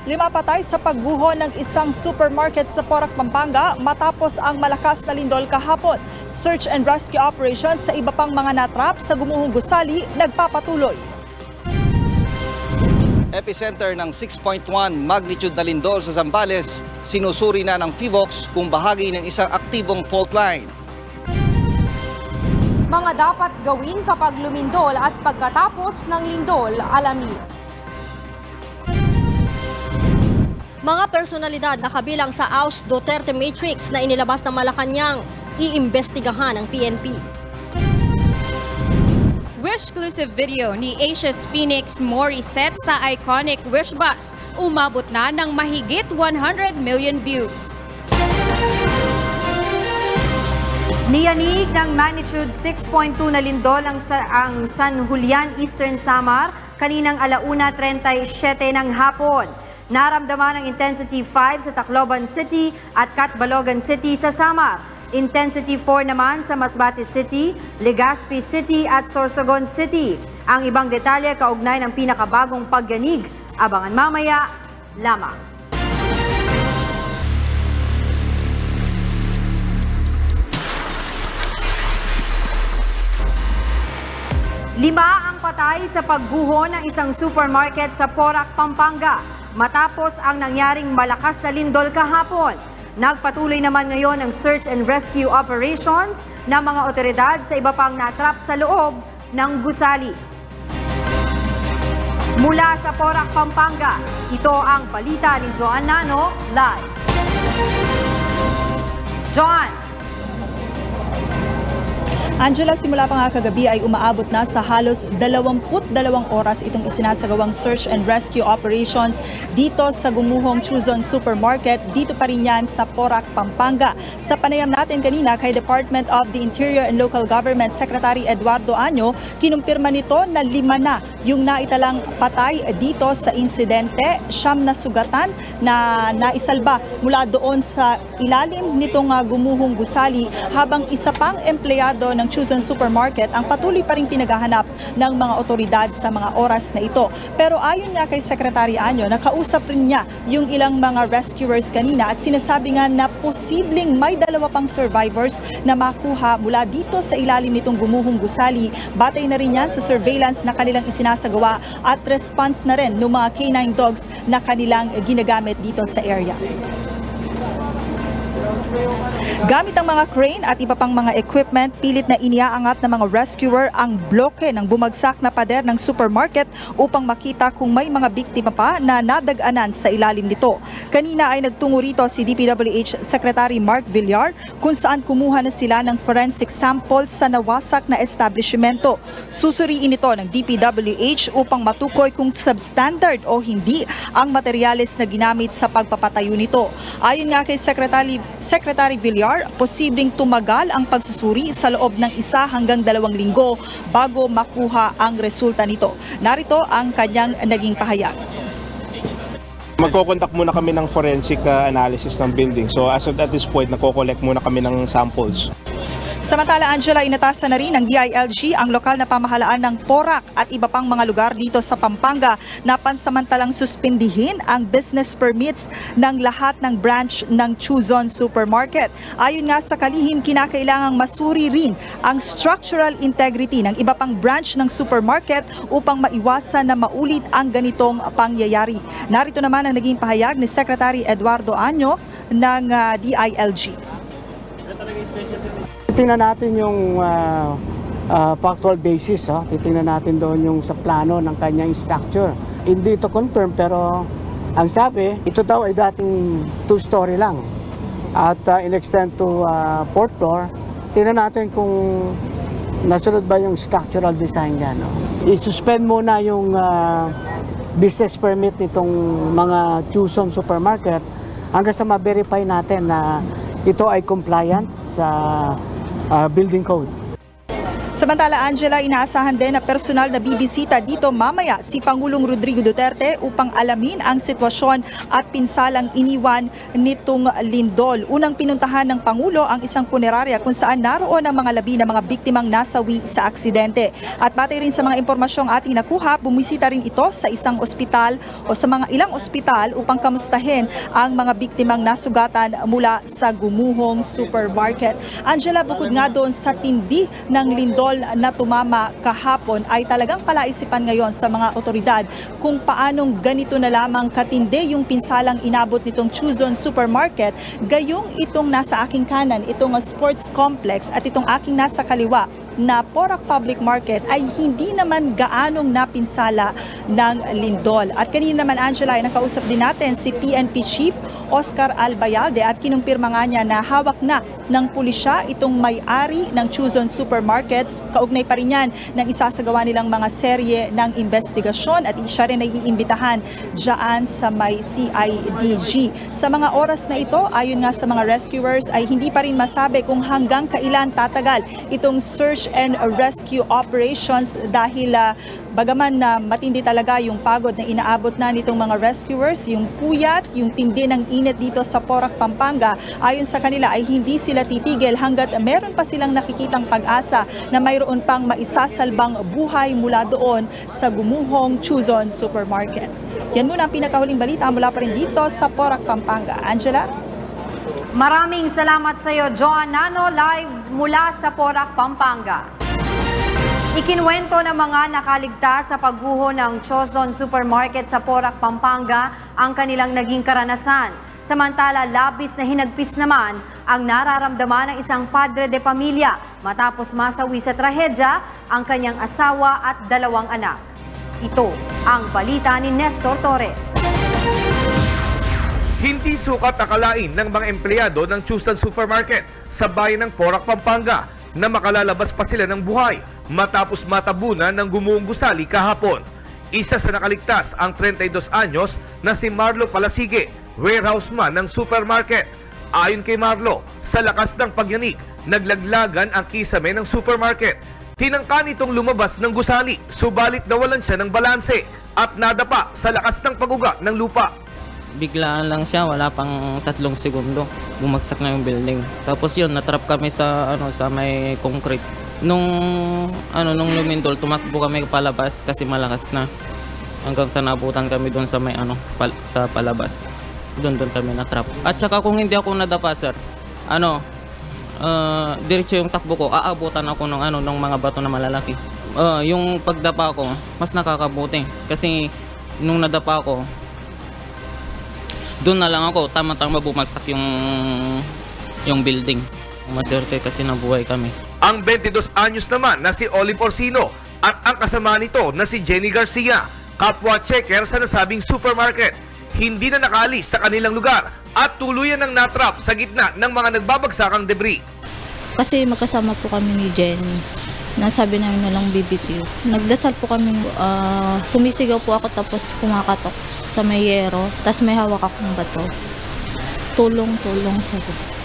5 patay sa pagguho ng isang supermarket sa Porac, Pampanga matapos ang malakas na lindol kahapon. Search and rescue operations sa iba pang mga natrap sa gumuhong gusali nagpapatuloy. Epicenter ng 6.1 magnitude na lindol sa Zambales, sinusuri na ng PHIVOLCS kung bahagi ng isang aktibong fault line. Mga dapat gawin kapag lumindol at pagkatapos ng lindol, alamin. Mga personalidad na kabilang sa Aust Duterte Matrix na inilabas ng Malacanang, iimbestigahan ng PNP. Wish-exclusive video ni Asia's Phoenix Morissette sa iconic Wish Bus umabot na ng mahigit 100 million views. Niyanig ng magnitude 6.2 na lindol ang San Julian, Eastern Samar kaninang 1:37 ng hapon. Naramdaman ang intensity 5 sa Tacloban City at Catbalogan City sa Samar. Intensity 4 naman sa Masbate City, Legazpi City at Sorsogon City. Ang ibang detalye kaugnay ng pinakabagong pagyanig. Abangan mamaya lamang. Lima ang patay sa pagguho ng isang supermarket sa Porac, Pampanga matapos ang nangyaring malakas na lindol kahapon. Nagpatuloy naman ngayon ang search and rescue operations ng mga otoridad sa iba pang natrap sa loob ng gusali. Mula sa Porac, Pampanga, ito ang balita ni Joan Nano live. John! Angela, simula pa nga kagabi ay umaabot na sa halos 22 oras itong isinasagawang search and rescue operations dito sa gumuhong Chuzon Supermarket. Dito pa rin yan sa Porac, Pampanga. Sa panayam natin kanina kay Department of the Interior and Local Government Secretary Eduardo Año, kinumpirma nito na 5 na yung naitalang patay dito sa insidente. 9 na sugatan na naisalba mula doon sa ilalim nitong gumuhong gusali, habang isa pang empleyado ng Chuzon Supermarket ang patuloy pa rin pinaghahanap ng mga otoridad sa mga oras na ito. Pero ayon nga kay Secretary Año, nakausap rin niya yung ilang mga rescuers kanina at sinasabi nga na posibleng may 2 pang survivors na makuha mula dito sa ilalim nitong gumuhong gusali. Batay na rin yan sa surveillance na kanilang isinasagawa at response na rin ng mga canine dogs na kanilang ginagamit dito sa area. Gamit ang mga crane at iba pang mga equipment, pilit na iniaangat ng mga rescuer ang bloke ng bumagsak na pader ng supermarket upang makita kung may mga biktima pa na nadaganan sa ilalim nito. Kanina ay nagtungo rito si DPWH Secretary Mark Villar kung saan kumuha na sila ng forensic sample sa nawasak na establishmento. Susuriin ito ng DPWH upang matukoy kung substandard o hindi ang materyales na ginamit sa pagpapatayo nito. Ayon nga kay Secretary Villar, posibleng tumagal ang pagsusuri sa loob ng 1 hanggang 2 linggo bago makuha ang resulta nito. Narito ang kanyang naging pahayag. Magko-conduct muna kami ng forensic analysis ng building. So as of at this point, nagko-collect muna kami ng samples. Samantala, Angela, inatasan na rin ng DILG ang lokal na pamahalaan ng Porac at iba pang mga lugar dito sa Pampanga na pansamantalang suspindihin ang business permits ng lahat ng branch ng Chuzon Supermarket. Ayon nga sa kalihim, kinakailangang masuri rin ang structural integrity ng iba pang branch ng supermarket upang maiwasan na maulit ang ganitong pangyayari. Narito naman ang naging pahayag ni Secretary Eduardo Año ng DILG. Titingnan natin yung factual basis. Titingnan natin doon yung sa plano ng kanyang structure. Hindi ito confirm pero ang sabi, ito daw ay dating 2-story lang. At in-extend to 4th floor, tingnan natin kung nasunod ba yung structural design niya. No? I-suspend muna yung business permit nitong mga Chuzon Supermarket hanggang sa ma-verify natin na ito ay compliant sa building code. Samantala, Angela, inaasahan din na personal na bibisita dito mamaya si Pangulong Rodrigo Duterte upang alamin ang sitwasyon at pinsalang iniwan nitong lindol. Unang pinuntahan ng Pangulo ang isang punerarya kung saan naroon ang mga labi ng mga biktimang nasawi sa aksidente. At batay rin sa mga impormasyong ating nakuha, bumisita rin ito sa isang ospital o sa mga ilang ospital upang kamustahin ang mga biktimang nasugatan mula sa Gumuhong Supermarket. Angela, bukod nga doon sa tindi ng lindol na tumama kahapon, ay talagang palaisipan ngayon sa mga otoridad kung paanong ganito na lamang katindi yung pinsalang inabot nitong Chuzon Supermarket, gayong itong nasa aking kanan, itong sports complex at itong aking nasa kaliwa na Porac Public Market ay hindi naman gaanong napinsala ng lindol. At kanina naman, Angela, ay nakausap din natin si PNP Chief Oscar Albayalde at kinumpirma nga niya na hawak na ng pulisya itong may-ari ng Chuzon Supermarkets. Kaugnay pa rin yan ng isasagawa nilang mga serye ng investigasyon at siya rin ay iimbitahan dyan sa may CIDG. Sa mga oras na ito, ayon nga sa mga rescuers, ay hindi pa rin masabi kung hanggang kailan tatagal itong search and rescue operations dahil bagaman na matindi talaga yung pagod na inaabot na nitong mga rescuers, yung puyat, yung tindi ng init dito sa Porac, Pampanga, ayon sa kanila ay hindi sila titigil hanggat meron pa silang nakikitang pag-asa na mayroon pang maisasalbang buhay mula doon sa Gumuhong Chuzon Supermarket. Yan muna ang pinakahuling balita mula pa rin dito sa Porac, Pampanga. Angela? Maraming salamat sa iyo, Joan Nano, live mula sa Porac, Pampanga. Ikinwento ng mga nakaligtas sa pagguho ng Chuzon Supermarket sa Porac, Pampanga ang kanilang naging karanasan. Samantala, labis na hinagpis naman ang nararamdaman ng isang padre de pamilya matapos masawi sa trahedya ang kanyang asawa at 2 anak. Ito ang balita ni Nestor Torres. Hindi sukat akalain ng mga empleyado ng Chuzon Supermarket sa bayan ng Porac, Pampanga na makalalabas pa sila ng buhay matapos matabunan ng gumuhong gusali kahapon. Isa sa nakaligtas ang 32 anyos na si Marlo Palasige, warehouse man ng supermarket. Ayon kay Marlo, sa lakas ng pagyanig, naglaglagan ang kisame ng supermarket. Tinangka nitong lumabas ng gusali, subalit nawalan siya ng balanse at nadapa sa lakas ng paguga ng lupa. Biglaan lang siya, wala pang 3 segundo, bumagsak na yung building. Tapos yun, natrap kami sa sa may concrete. Nung lumindol, tumakbo kami palabas kasi malakas na. Hanggang sa nabutan kami doon sa may sa palabas. Doon kami natrap. At saka kung hindi ako nadapa, sir, diretso yung takbo ko, aabutan ako ng mga bato na malalaki. Yung pagdapa ko, mas nakakabuti kasi nung nadapa ko, doon na lang ako, tama-tama bumagsak yung building. Maswerte kasi nabuhay kami. Ang 22 anyos naman na si Olive Orsino at ang kasama nito na si Jenny Garcia, kapwa checker sa nasabing supermarket, hindi na nakaalis sa kanilang lugar at tuluyan ng natrap sa gitna ng mga nagbabagsakang debris. Kasi magkasama po kami ni Jenny. Nasabi namin na lang BBQ. Nagdasal po kami, sumisigaw po ako tapos kumakatok sa may yero, tapos may hawak akong bato. Tulong-tulong sabi.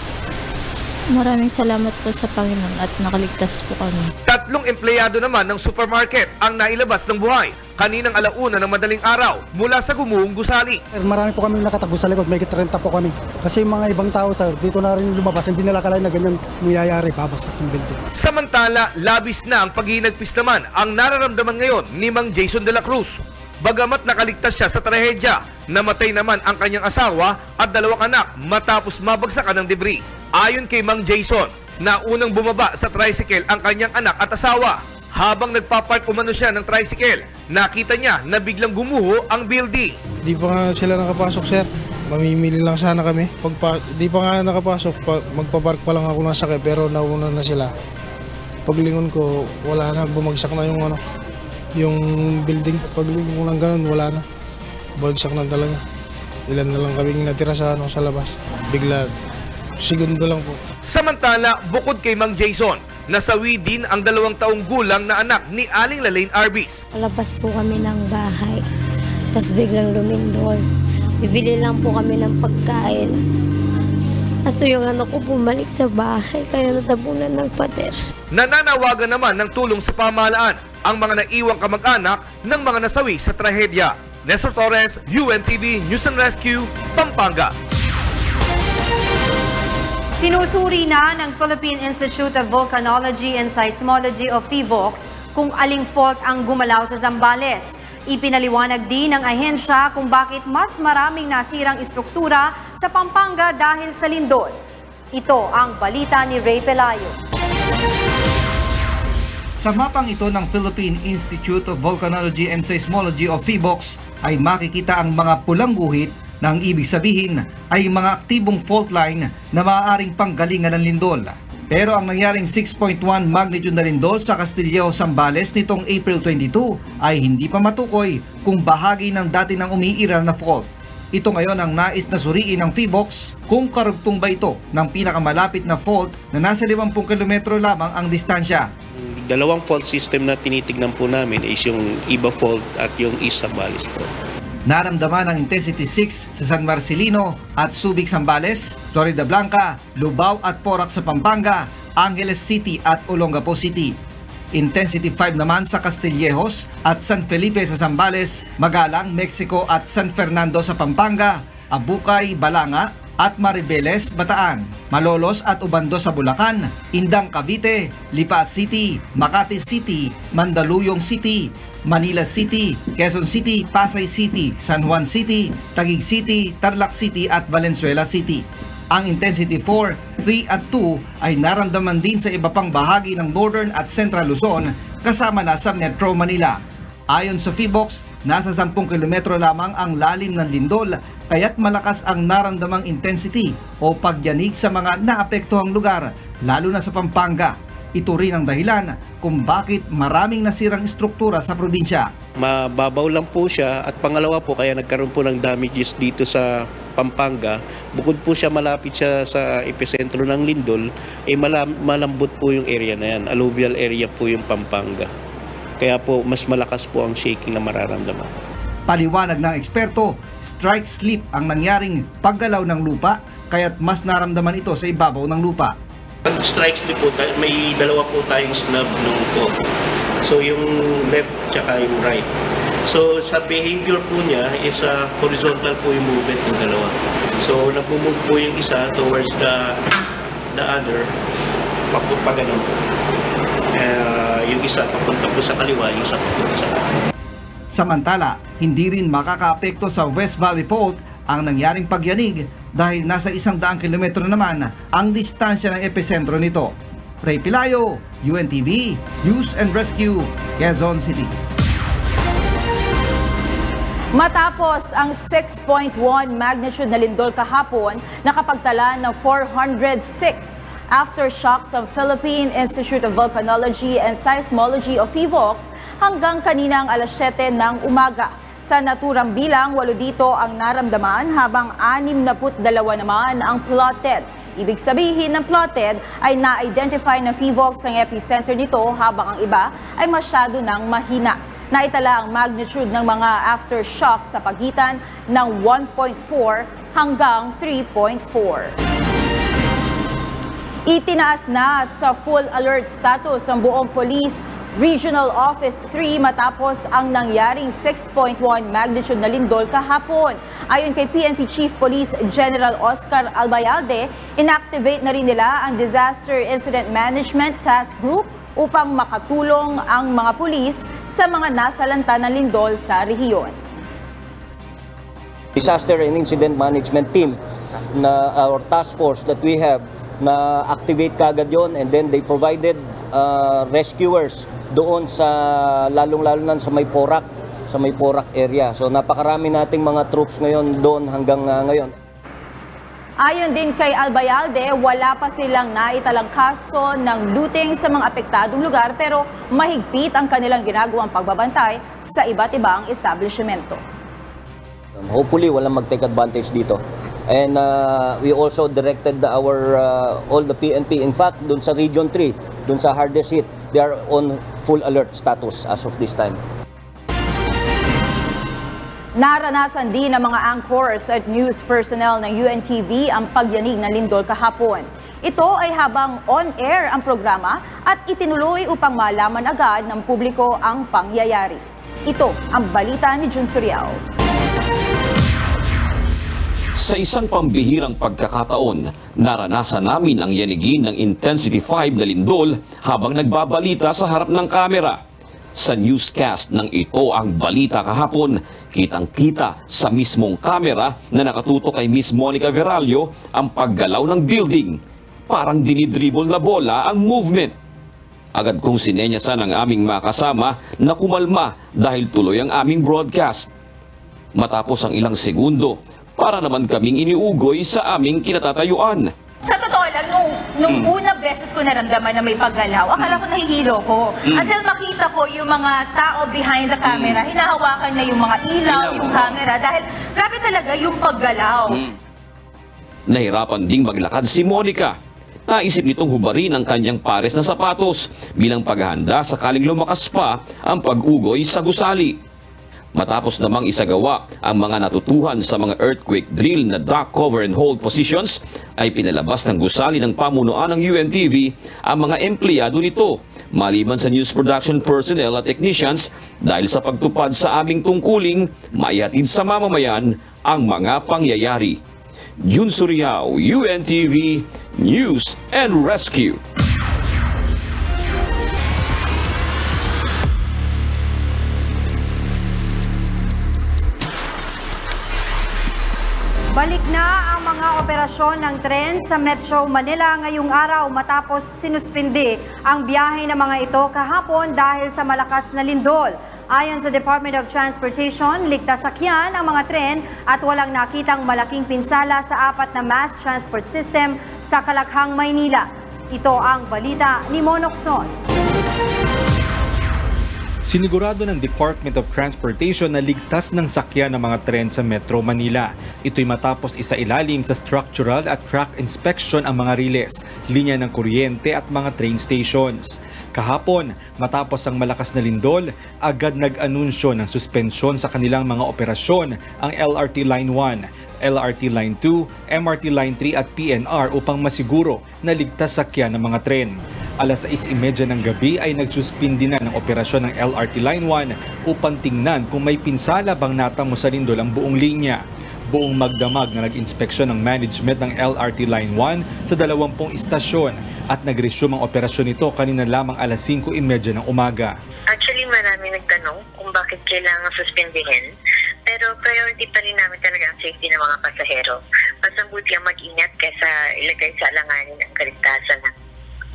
Maraming salamat po sa Panginoon at nakaligtas po kami. 3 empleyado naman ng supermarket ang nailabas ng buhay kaninang 1:00 ng madaling araw mula sa gumuhong gusali. Marami po kami nakatakbo sa likod, may 30 po kami. Kasi mga ibang tao sir, dito na rin lumabas, hindi nila akalain na ganyan nangyayari, babagsak ng building. Samantala, labis na ang paghinagpis naman ang nararamdaman ngayon ni Mang Jason de la Cruz. Bagamat nakaligtas siya sa trahedya, namatay naman ang kanyang asawa at 2 anak matapos mabagsakan ng debris. Ayon kay Mang Jason, na unang bumaba sa tricycle ang kanyang anak at asawa. Habang nagpapark umano siya ng tricycle, nakita niya na biglang gumuho ang building. Di pa nga sila nakapasok, sir. Mamimili lang sana kami. Di pa nga nakapasok, magpapark pa lang ako ng sakay pero nauna na sila. Paglingon ko, wala na, bumagsak na yung building. Paglingon ko ng ganun, wala na. Bumagsak na talaga. Ilan na lang kami natira sa labas. Bigla, segundo lang po. Samantala, bukod kay Mang Jason, nasawi din ang 2 taong gulang na anak ni Aling Lalaine Arbis. Labas po kami ng bahay, tapos biglang lumindol. Bibili lang po kami ng pagkain. Kaso yung anak ko bumalik sa bahay, kaya natabunan ng pader. Nananawagan naman ng tulong sa pamahalaan ang mga naiwang kamag-anak ng mga nasawi sa trahedya. Nestor Torres, UNTV News and Rescue, Pampanga. Sinusuri na ng Philippine Institute of Volcanology and Seismology o PHIVOLCS kung aling fault ang gumalaw sa Zambales. Ipinaliwanag din ng ahensya kung bakit mas maraming nasirang istruktura sa Pampanga dahil sa lindol. Ito ang balita ni Ray Pelayo. Sa mapang ito ng Philippine Institute of Volcanology and Seismology o PHIVOLCS ay makikita ang mga pulang guhit na ang ibig sabihin ay mga aktibong fault line na maaaring panggalingan ng lindol. Pero ang nangyaring 6.1 magnitude na lindol sa Castillejo, Zambales nitong April 22 ay hindi pa matukoy kung bahagi ng dati ng umiiral na fault. Ito ngayon ang nais na suriin ng PHIVOLCS kung karugtong ba ito ng pinakamalapit na fault na nasa 50 kilometro lamang ang distansya. Dalawang fault system na tinitignan po namin is yung Iba Fault at yung East Zambales po. Naramdaman ng intensity 6 sa San Marcelino at Subic, Zambales, Florida Blanca, Lubao at Porac sa Pampanga, Angeles City at Olongapo City. Intensity 5 naman sa Castillejos at San Felipe sa Zambales, Magalang, Mexico at San Fernando sa Pampanga, Abukay, Balanga at Maribeles, Bataan, Malolos at Ubando sa Bulacan, Indang, Cavite, Lipa City, Makati City, Mandaluyong City, Manila City, Quezon City, Pasay City, San Juan City, Taguig City, Tarlac City at Valenzuela City. Ang intensity 4, 3 at 2 ay naramdaman din sa iba pang bahagi ng Northern at Central Luzon kasama na sa Metro Manila. Ayon sa PHIVOLCS, nasa 10 kilometro lamang ang lalim ng lindol kaya't malakas ang naramdamang intensity o pagyanig sa mga naapektuhang lugar, lalo na sa Pampanga. Ito rin ang dahilan kung bakit maraming nasirang istruktura sa probinsya. Mababaw lang po siya at pangalawa po kaya nagkaroon po ng damages dito sa Pampanga. Bukod po siya malapit siya sa epicentro ng lindol, malambot po yung area na yan. Alluvial area po yung Pampanga. Kaya po mas malakas po ang shaking na mararamdaman. Paliwanag ng eksperto, strike slip ang nangyaring paggalaw ng lupa kaya't mas naramdaman ito sa ibabaw ng lupa. Pag strike slip po, may dalawa po tayong snub ng fault. So yung left tsaka yung right. So sa behavior po niya is horizontal po yung movement ng dalawa. So nagmumove po yung isa towards the other, pagpapaganong po. Yung isa papunta po sa kaliwa, yung isa papunta sa kanan. Samantala, hindi rin makakaapekto sa West Valley Fault ang nangyaring pagyanig dahil nasa 100 kilometro naman ang distansya ng epicentro nito. Ray Pelayo, UNTV, News and Rescue, Quezon City. Matapos ang 6.1 magnitude na lindol kahapon, nakapagtala ng 406 aftershocks ang Philippine Institute of Volcanology and Seismology o PHIVOLCS hanggang kaninang alas 7 ng umaga. Sa naturang bilang, 8 dito ang naramdaman habang 62 naman ang plotted. Ibig sabihin ng plotted ay na-identify ng PHIVOLCS ang epicenter nito habang ang iba ay masyado nang mahina. Naitala ang magnitude ng mga aftershocks sa pagitan ng 1.4 hanggang 3.4. Itinaas na sa full alert status ang buong Police Regional Office 3 matapos ang nangyaring 6.1 magnitude na lindol kahapon. Ayon kay PNP Chief Police General Oscar Albayalde, inactivate na rin nila ang Disaster Incident Management Task Group upang makatulong ang mga pulis sa mga nasalanta ng lindol sa rehiyon. Disaster and Incident Management Team na our task force that we have na activate kagad yon, and then they provided rescuers doon sa lalong-lalo na sa may Porac area. So napakarami nating mga troops ngayon doon hanggang ngayon. Ayon din kay Albayalde, wala pa silang naitalang kaso ng looting sa mga apektadong lugar pero mahigpit ang kanilang ginagawang pagbabantay sa iba't ibang establishmento. Hopefully walang mag-take advantage dito. And we also directed our all the PNP, in fact, dun sa Region 3, dun sa hardest hit, they are on full alert status as of this time. Naranasan din ng mga anchors at news personnel ng UNTV ang pagyanig ng lindol kahapon. Ito ay habang on-air ang programa at itinuloy upang malaman agad ng publiko ang pangyayari. Ito ang balita ni Jun Suriao. Sa isang pambihirang pagkakataon, naranasan namin ang yanigin ng Intensity 5 na lindol habang nagbabalita sa harap ng kamera. Sa newscast ng Ito ang Balita kahapon, kitang-kita sa mismong kamera na nakatutok kay Miss Monica Veralio ang paggalaw ng building. Parang dinidribble na bola ang movement. Agad kong sinenyasan ang aming makasama na kumalma dahil tuloy ang aming broadcast. Matapos ang ilang segundo, para naman kaming iniugoy sa aming kinatatayuan. Sa totoo lang, nung unang beses ko naramdaman na may paggalaw, akala ko nahihilo ko. Until makita ko yung mga tao behind the camera, hinahawakan na yung mga ilaw, yung camera, dahil grabe talaga yung paggalaw. Nahirapan ding maglakad si Monica. Naisip nitong hubarin ang kanyang pares na sapatos bilang paghahanda sakaling lumakas pa ang pag-ugoy sa gusali. Matapos namang isagawa ang mga natutuhan sa mga earthquake drill na duck cover and hold positions, ay pinalabas ng gusali ng pamunuan ng UNTV ang mga empleyado nito, maliban sa news production personnel at technicians, dahil sa pagtupad sa aming tungkuling maihatid sa mamamayan ang mga pangyayari. Jun Suriao, UNTV News and Rescue. Balik na ang mga operasyon ng tren sa Metro Manila ngayong araw matapos sinuspindi ang biyahe ng mga ito kahapon dahil sa malakas na lindol. Ayon sa Department of Transportation, ligtas sakyan ang mga tren at walang nakitang malaking pinsala sa 4 na mass transport system sa Kalakhang, Maynila. Ito ang balita ni Monokson. Sinigurado ng Department of Transportation na ligtas ng sakyan ng mga tren sa Metro Manila. Ito'y matapos isailalim sa structural at track inspection ang mga riles, linya ng kuryente at mga train stations. Kahapon, matapos ang malakas na lindol, agad nag-anunsyo ng suspensyon sa kanilang mga operasyon ang LRT Line 1, LRT Line 2, MRT Line 3 at PNR upang masiguro na ligtas sakyan ng mga tren. Alas 6:30 ng gabi ay nagsuspindi na ng operasyon ng LRT Line 1 upang tingnan kung may pinsala bang natamo sa lindol ang buong linya. Buong magdamag na nag-inspeksyon ng management ng LRT Line 1 sa 20 istasyon at nag-resume ang operasyon nito kanina lamang alas 5:30 ng umaga. Actually, marami nagtanong kung bakit kailangan suspindihin. Pero priority pa rin namin talaga ang safety ng mga pasahero. Mas mabuti ang mag-ingat kaysa ilagay sa alanganin ang kaligtasan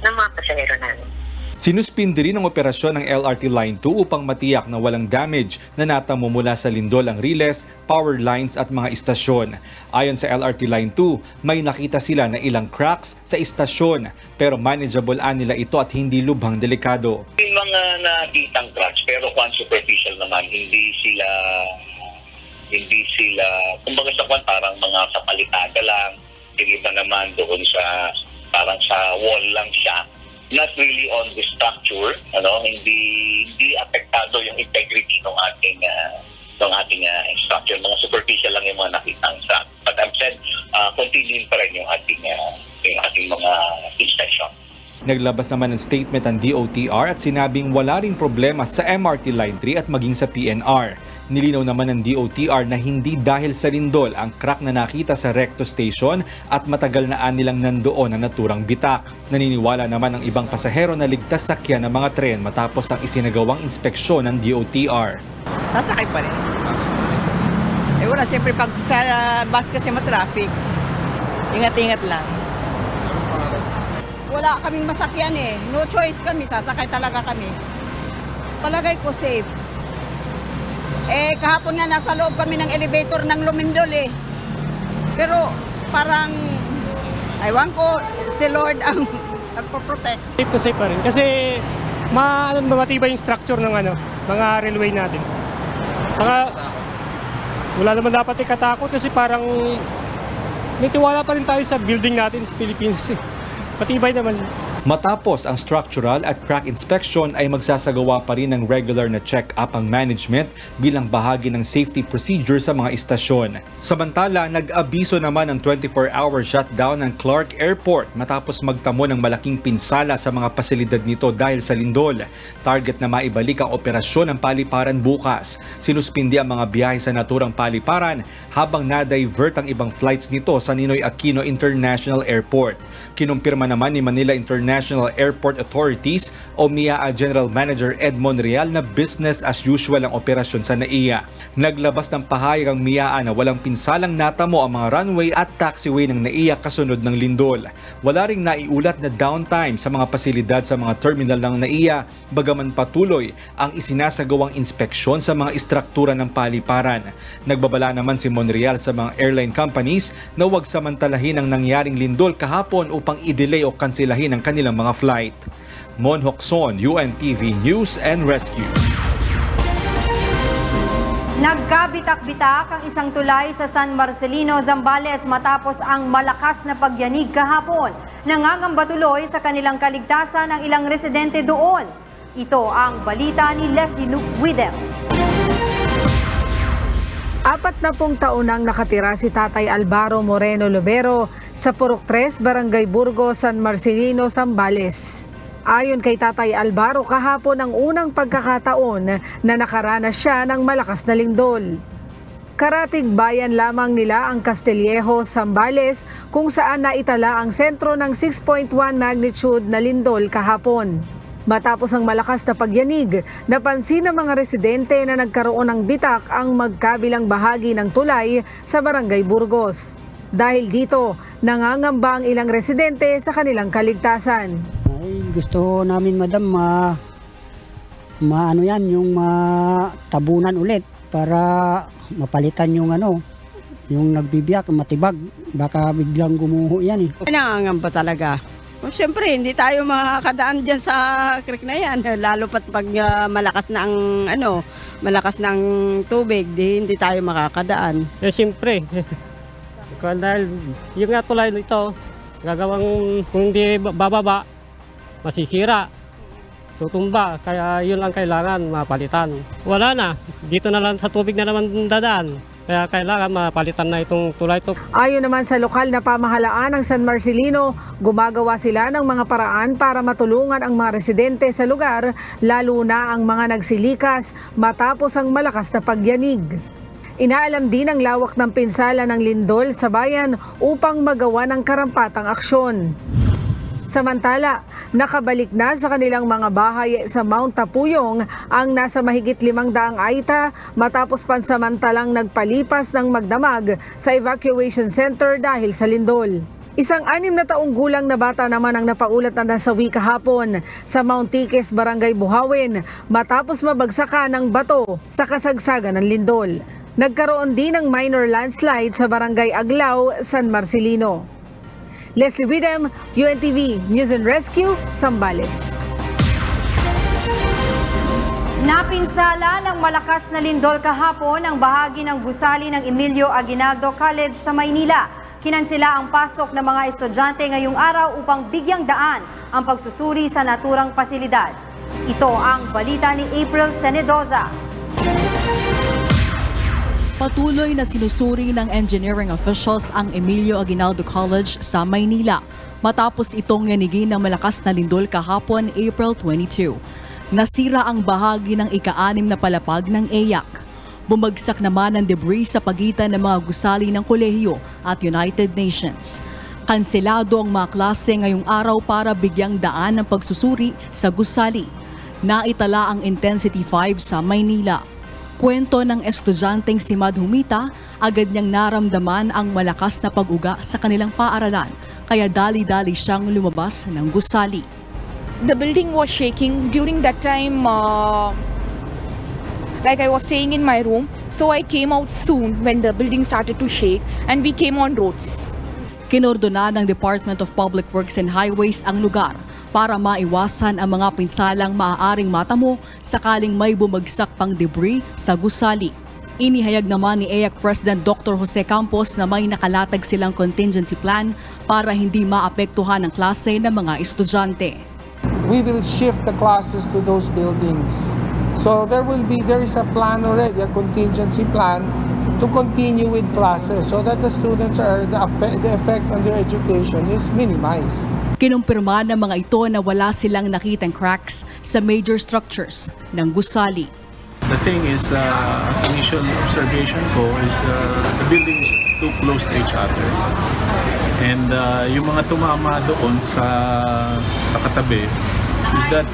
ng mga pasahero namin. Sinuspindi rin ang operasyon ng LRT Line 2 upang matiyak na walang damage na natamo mula sa lindol ang riles, power lines at mga istasyon. Ayon sa LRT Line 2, may nakita sila na ilang cracks sa istasyon pero manageable nila ito at hindi lubhang delikado. May mga nakitang cracks pero kung superficial naman, hindi sila kumbaga sa parang mga sa palitada lang, yung iba naman doon sa parang sa wall lang siya. Not really on the structure, hindi apektado yung integrity ng ating structure. Mga superficial lang yung mga nakitang sa. But I've said, continuing pa rin yung ating mga inspection. Naglabas naman ng statement ang DOTR at sinabing wala ring problema sa MRT Line 3 at maging sa PNR. Nilinaw naman ng DOTR na hindi dahil sa lindol ang crack na nakita sa Recto Station at matagal na nilang nandoon ang naturang bitak. Naniniwala naman ang ibang pasahero na ligtas sakyan ng mga tren matapos ang isinagawang inspeksyon ng DOTR. Sasakay pa rin. Wala, siyempre pag sa bus kasi matraffic, ingat-ingat lang. Wala kaming masakyan eh. No choice kami, sasakay talaga kami. Palagay ko safe. Kahapon nga nasa loob kami ng elevator ng Lumindol eh. Pero parang, aywan ko, si Lord ang nagpo-protect. Safe to safe pa rin kasi matibay yung structure ng mga railway natin. Saka wala naman dapat ikatakot kasi parang may tiwala pa rin tayo sa building natin sa Pilipinas eh. Matibay naman. Matapos ang structural at crack inspection ay magsasagawa pa rin ng regular na check-up ang management bilang bahagi ng safety procedure sa mga istasyon. Samantala, nag-abiso naman ang 24-hour shutdown ng Clark Airport matapos magtamo ng malaking pinsala sa mga pasilidad nito dahil sa lindol. Target na maibalik ang operasyon ng paliparan bukas. Sinuspindi ang mga biyahe sa naturang paliparan habang na-divert ang ibang flights nito sa Ninoy Aquino International Airport. Kinumpirma naman ni Manila International Airport Authorities o MIAA General Manager Ed Monreal na business as usual ang operasyon sa NAIA. Naglabas ng pahayag ang MIAA na walang pinsalang natamo ang mga runway at taxiway ng NAIA kasunod ng lindol. Wala ring naiulat na downtime sa mga pasilidad sa mga terminal ng NAIA, bagaman patuloy ang isinasagawang inspeksyon sa mga istruktura ng paliparan. Nagbabala naman si Monreal sa mga airline companies na huwag samantalahin ang nangyaring lindol kahapon upang i-delay o kanselahin ang kanilang mga flight. Mon Hocson, UNTV News and Rescue. Nagkabitak-bitak ang isang tulay sa San Marcelino, Zambales matapos ang malakas na pagyanig kahapon. Nangangamba tuloy sa kanilang kaligtasan ang ilang residente doon. Ito ang balita ni Leslie Widem. 40 taon nang nakatira si Tatay Alvaro Moreno Lobero sa Purok 3, Barangay Burgos, San Marcelino, Zambales. Ayon kay Tatay Alvaro, kahapon ang unang pagkakataon na nakaranas siya ng malakas na lindol. Karatig bayan lamang nila ang Castillejo, Zambales, kung saan naitala ang sentro ng 6.1 magnitude na lindol kahapon. Matapos ang malakas na pagyanig, napansin ng mga residente na nagkaroon ng bitak ang magkabilang bahagi ng tulay sa Barangay Burgos. Dahil dito, nangangamba ang ilang residente sa kanilang kaligtasan. Ay, gusto namin, madam, yung matabunan ulit para mapalitan yung yung nagbibiyak, matibag. Baka biglang gumuho yan eh. Nangangamba talaga. Siyempre, hindi tayo makakadaan dyan sa creek na yan. Lalo pat pag malakas na ang tubig, hindi tayo makakadaan. Siyempre, dahil yung nga tulay nito, gagawang kung hindi bababa, masisira, tutumba. Kaya yun ang kailangan mapalitan. Wala na, dito na lang sa tubig na naman dadaan. Kaya kailangan mapalitan na itong tulay ito. Ayon naman sa lokal na pamahalaan ng San Marcelino, gumagawa sila ng mga paraan para matulungan ang mga residente sa lugar, lalo na ang mga nagsilikas matapos ang malakas na pagyanig. Inaalam din ang lawak ng pinsala ng lindol sa bayan upang magawa ng karampatang aksyon. Samantala, nakabalik na sa kanilang mga bahay sa Mount Tapuyong ang nasa mahigit 500 aita matapos pansamantalang nagpalipas ng magdamag sa evacuation center dahil sa lindol. Isang 6 na taong gulang na bata naman ang napaulat na nasawi kahapon sa Mount Tiques, Barangay Buhawin matapos mabagsakan ng bato sa kasagsagan ng lindol. Nagkaroon din ng minor landslide sa Barangay Aglao, San Marcelino. Leslie Widem, UNTV News and Rescue, Zambales. Napinsala ng malakas na lindol kahapon ang bahagi ng gusali ng Emilio Aguinaldo College sa Maynila. Kinansela ang pasok ng mga estudyante ngayong araw upang bigyang daan ang pagsusuri sa naturang pasilidad. Ito ang balita ni April Senedoza. Patuloy na sinusuri ng engineering officials ang Emilio Aguinaldo College sa Maynila matapos itong yanigin ng malakas na lindol kahapon April 22. Nasira ang bahagi ng ika-6 na palapag ng EYAC. Bumagsak naman ang debris sa pagitan ng mga gusali ng kolehiyo at United Nations. Kanselado ang mga klase ngayong araw para bigyang daan ng pagsusuri sa gusali. Naitala ang Intensity 5 sa Maynila. Kwento ng estudyanteng si Mad Humita, agad niyang naramdaman ang malakas na pag-uga sa kanilang paaralan, kaya dali-dali siyang lumabas ng gusali. The building was shaking. During that time, like I was staying in my room, so I came out soon when the building started to shake and we came on roads. Kinordona ng Department of Public Works and Highways ang lugar para maiwasan ang mga pinsalang maaaring matamo sakaling may bumagsak pang debris sa gusali. Inihayag naman ni EAC President Dr. Jose Campos na may nakalatag silang contingency plan para hindi maapektuhan ang klase ng mga estudyante. We will shift the classes to those buildings. So there is a plan already, a contingency plan to continue with classes so that the students the effect on their education is minimized. Kinumpirma ng mga ito na wala silang nakitang cracks sa major structures ng gusali. The thing is, initial observation ko is the building is too close to each other. And yung mga tumama doon sa katabi is that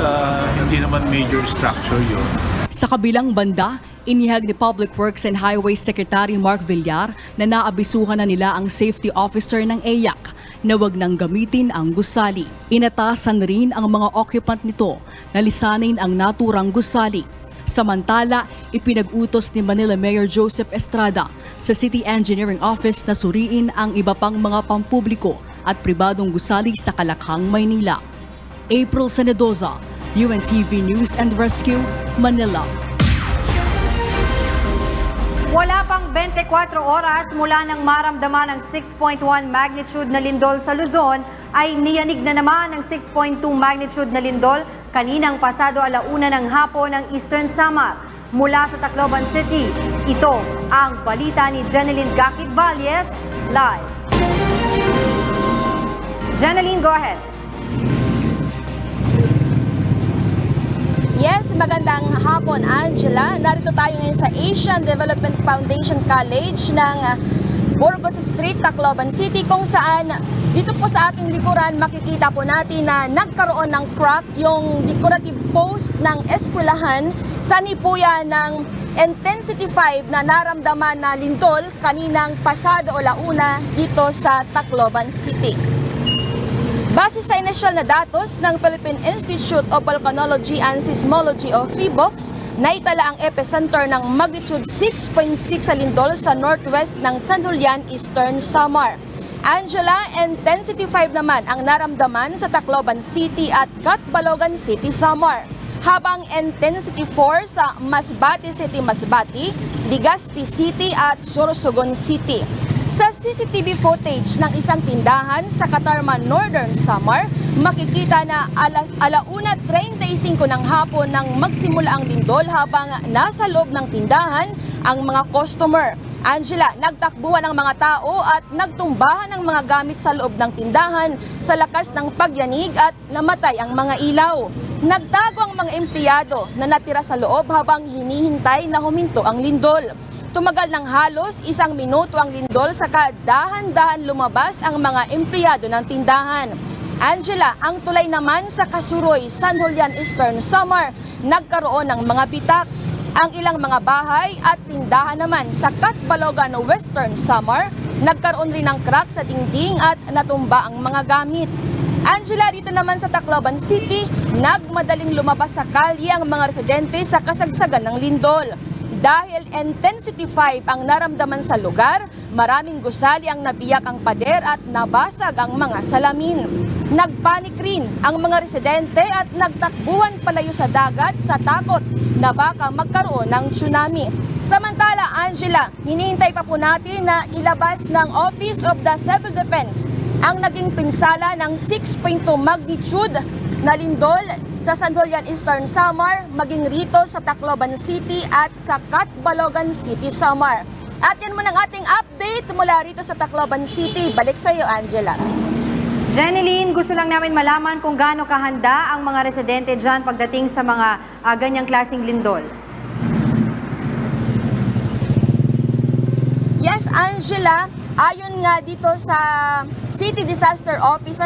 hindi naman major structure yun. Sa kabilang banda, inihag ni Public Works and Highways Secretary Mark Villar na naabisuhan na nila ang safety officer ng EAC na wag nang gamitin ang gusali. Inatasan rin ang mga occupant nito na lisanin ang naturang gusali. Samantala, ipinag-utos ni Manila Mayor Joseph Estrada sa City Engineering Office na suriin ang iba pang mga pampubliko at pribadong gusali sa Kalakhang, Maynila. April Senedoza, UNTV News and Rescue, Manila. Wala pang 24 oras mula nang maramdaman ang 6.1 magnitude na lindol sa Luzon, ay niyanig na naman ang 6.2 magnitude na lindol kaninang pasado 1:00 ng hapon ng Eastern Samar. Mula sa Tacloban City, ito ang balita ni Jeneline Gakit Valles, live. Jeneline, go ahead. Yes, magandang hapon, Angela. Narito tayo ngayon sa Asian Development Foundation College ng Burgos Street, Tacloban City, kung saan dito po sa ating likuran makikita po natin na nagkaroon ng crack yung decorative post ng eskwelahan sa nipuya ng intensity 5 na naramdaman na lindol kaninang pasado 1:00 dito sa Tacloban City. Base sa inisyal na datos ng Philippine Institute of Volcanology and Seismology o PHIVOLCS, naitala ang epicenter ng magnitude 6.6 sa lindol sa northwest ng San Julian, Eastern Samar. Angela, intensity 5 naman ang naramdaman sa Tacloban City at Catbalogan City, Samar. Habang intensity 4 sa Masbate City, Masbate, Legazpi City at Sorsogon City. Sa CCTV footage ng isang tindahan sa Catarman, Northern Samar, makikita na 1:35 ng hapon nang magsimula ang lindol habang nasa loob ng tindahan ang mga customer. Angela, nagtakbuhan ang mga tao at nagtumbahan ang mga gamit sa loob ng tindahan sa lakas ng pagyanig at namatay ang mga ilaw. Nagtago ang mga empleyado na natira sa loob habang hinihintay na huminto ang lindol. Tumagal ng halos 1 minuto ang lindol saka dahan-dahan lumabas ang mga empleyado ng tindahan. Angela, ang tulay naman sa Kasuroy, San Julian, Eastern Samar, nagkaroon ng mga bitak. Ang ilang mga bahay at tindahan naman sa Catbalogan, Western Samar, nagkaroon rin ng crack sa dingding at natumba ang mga gamit. Angela, dito naman sa Tacloban City, nagmadaling lumabas sa kalye ang mga residente sa kasagsagan ng lindol. Dahil intensity 5 ang naramdaman sa lugar, maraming gusali ang nabiyak ang pader at nabasag ang mga salamin. Nagpanik rin ang mga residente at nagtakbuhan palayo sa dagat sa takot na baka magkaroon ng tsunami. Samantala, Angela, hinihintay pa po natin na ilabas ng Office of the Civil Defense ang naging pinsala ng 6.2 magnitude na lindol sa San Julian, Eastern Samar, maging rito sa Tacloban City at sa Catbalogan City, Samar. At yan man ang ating update mula rito sa Tacloban City. Balik sa iyo, Angela. Jeneline, gusto lang namin malaman kung gaano kahanda ang mga residente dyan pagdating sa mga ganyang klaseng lindol. Yes, Angela, ayon nga dito sa City Disaster Office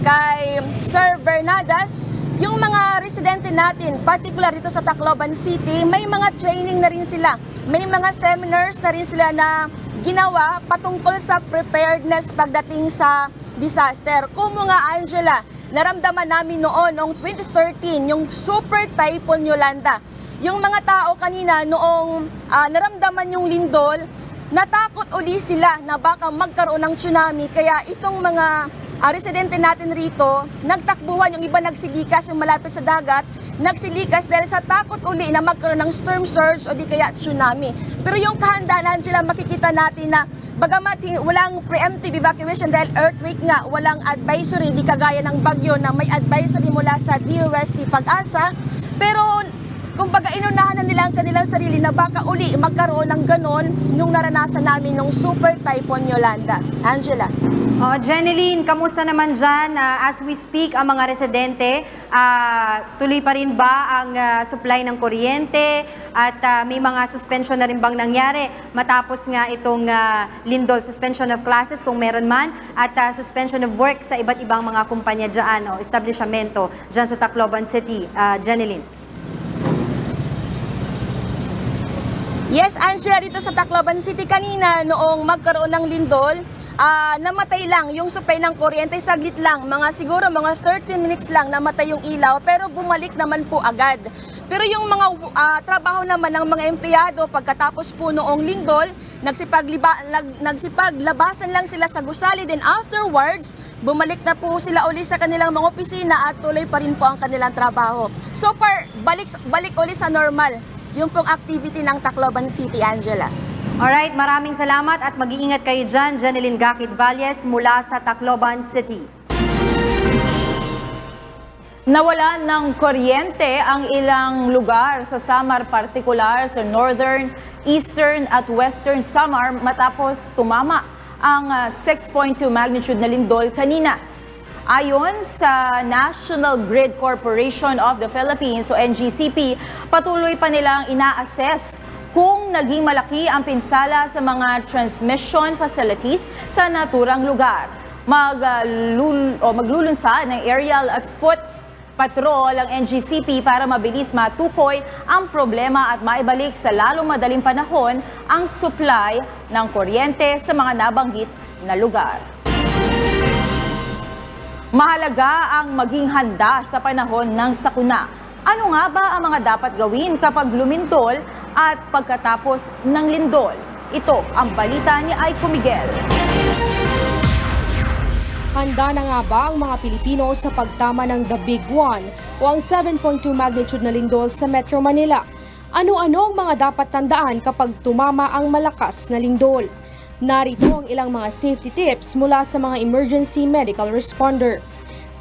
kay Sir Bernadas, yung mga residente natin, particular dito sa Tacloban City, may mga training na rin sila. May mga seminars na rin sila na ginawa patungkol sa preparedness pagdating sa disaster. Kung nga, Angela, naramdaman namin noong 2013, yung Super Typhoon Yolanda. Yung mga tao kanina noong naramdaman yung lindol, natakot uli sila na baka magkaroon ng tsunami. Kaya itong mga residente natin rito, nagtakbuhan, yung iba nagsilikas, yung malapit sa dagat, nagsilikas dahil sa takot uli na magkaroon ng storm surge o di kaya tsunami. Pero yung kahandaan, Angela, makikita natin na bagamat walang preemptive evacuation dahil earthquake nga, walang advisory, di kagaya ng bagyo na may advisory mula sa DOST Pag-asa, pero kumbaga inunahan na nila ang kanilang sarili na baka uli magkaroon ng ganon nung naranasan namin nung Super Typhoon Yolanda. Angela. Jeneline, kamusta naman dyan? As we speak, ang mga residente, tuloy pa rin ba ang supply ng kuryente? At may mga suspension na rin bang nangyari matapos nga itong lindol, suspension of classes kung meron man, at suspension of work sa iba't ibang mga kumpanya dyan o establishmento dyan sa Tacloban City. Jeneline. Yes, Angela, dito sa Tacloban City kanina noong magkaroon ng lindol, namatay lang yung supply ng kuryente, saglit lang, siguro mga 30 minutes lang namatay yung ilaw, pero bumalik naman po agad. Pero yung mga trabaho naman ng mga empleyado pagkatapos po noong lindol, nagsipaglabasan lang sila sa gusali, then afterwards, bumalik na po sila uli sa kanilang mga opisina at tuloy pa rin po ang kanilang trabaho. So far, balik uli sa normal yung pong activity ng Tacloban City, Angela. Alright, maraming salamat at mag-iingat kayo dyan, Jeneline Gakit Valles mula sa Tacloban City. Nawalan ng kuryente ang ilang lugar sa Samar, partikular sa northern, eastern at western Samar matapos tumama ang 6.2 magnitude na lindol kanina. Ayon sa National Grid Corporation of the Philippines o NGCP, patuloy pa nilang ina-assess kung naging malaki ang pinsala sa mga transmission facilities sa naturang lugar. Maglulunsad ng aerial at foot patrol ang NGCP para mabilis matukoy ang problema at maibalik sa lalong madaling panahon ang supply ng kuryente sa mga nabanggit na lugar. Mahalaga ang maging handa sa panahon ng sakuna. Ano nga ba ang mga dapat gawin kapag lumindol at pagkatapos ng lindol? Ito ang balita ni Aiko Miguel. Handa na nga ba ang mga Pilipino sa pagtama ng The Big One o ang 7.2 magnitude na lindol sa Metro Manila? Ano-ano ang mga dapat tandaan kapag tumama ang malakas na lindol? Narito ang ilang mga safety tips mula sa mga emergency medical responder.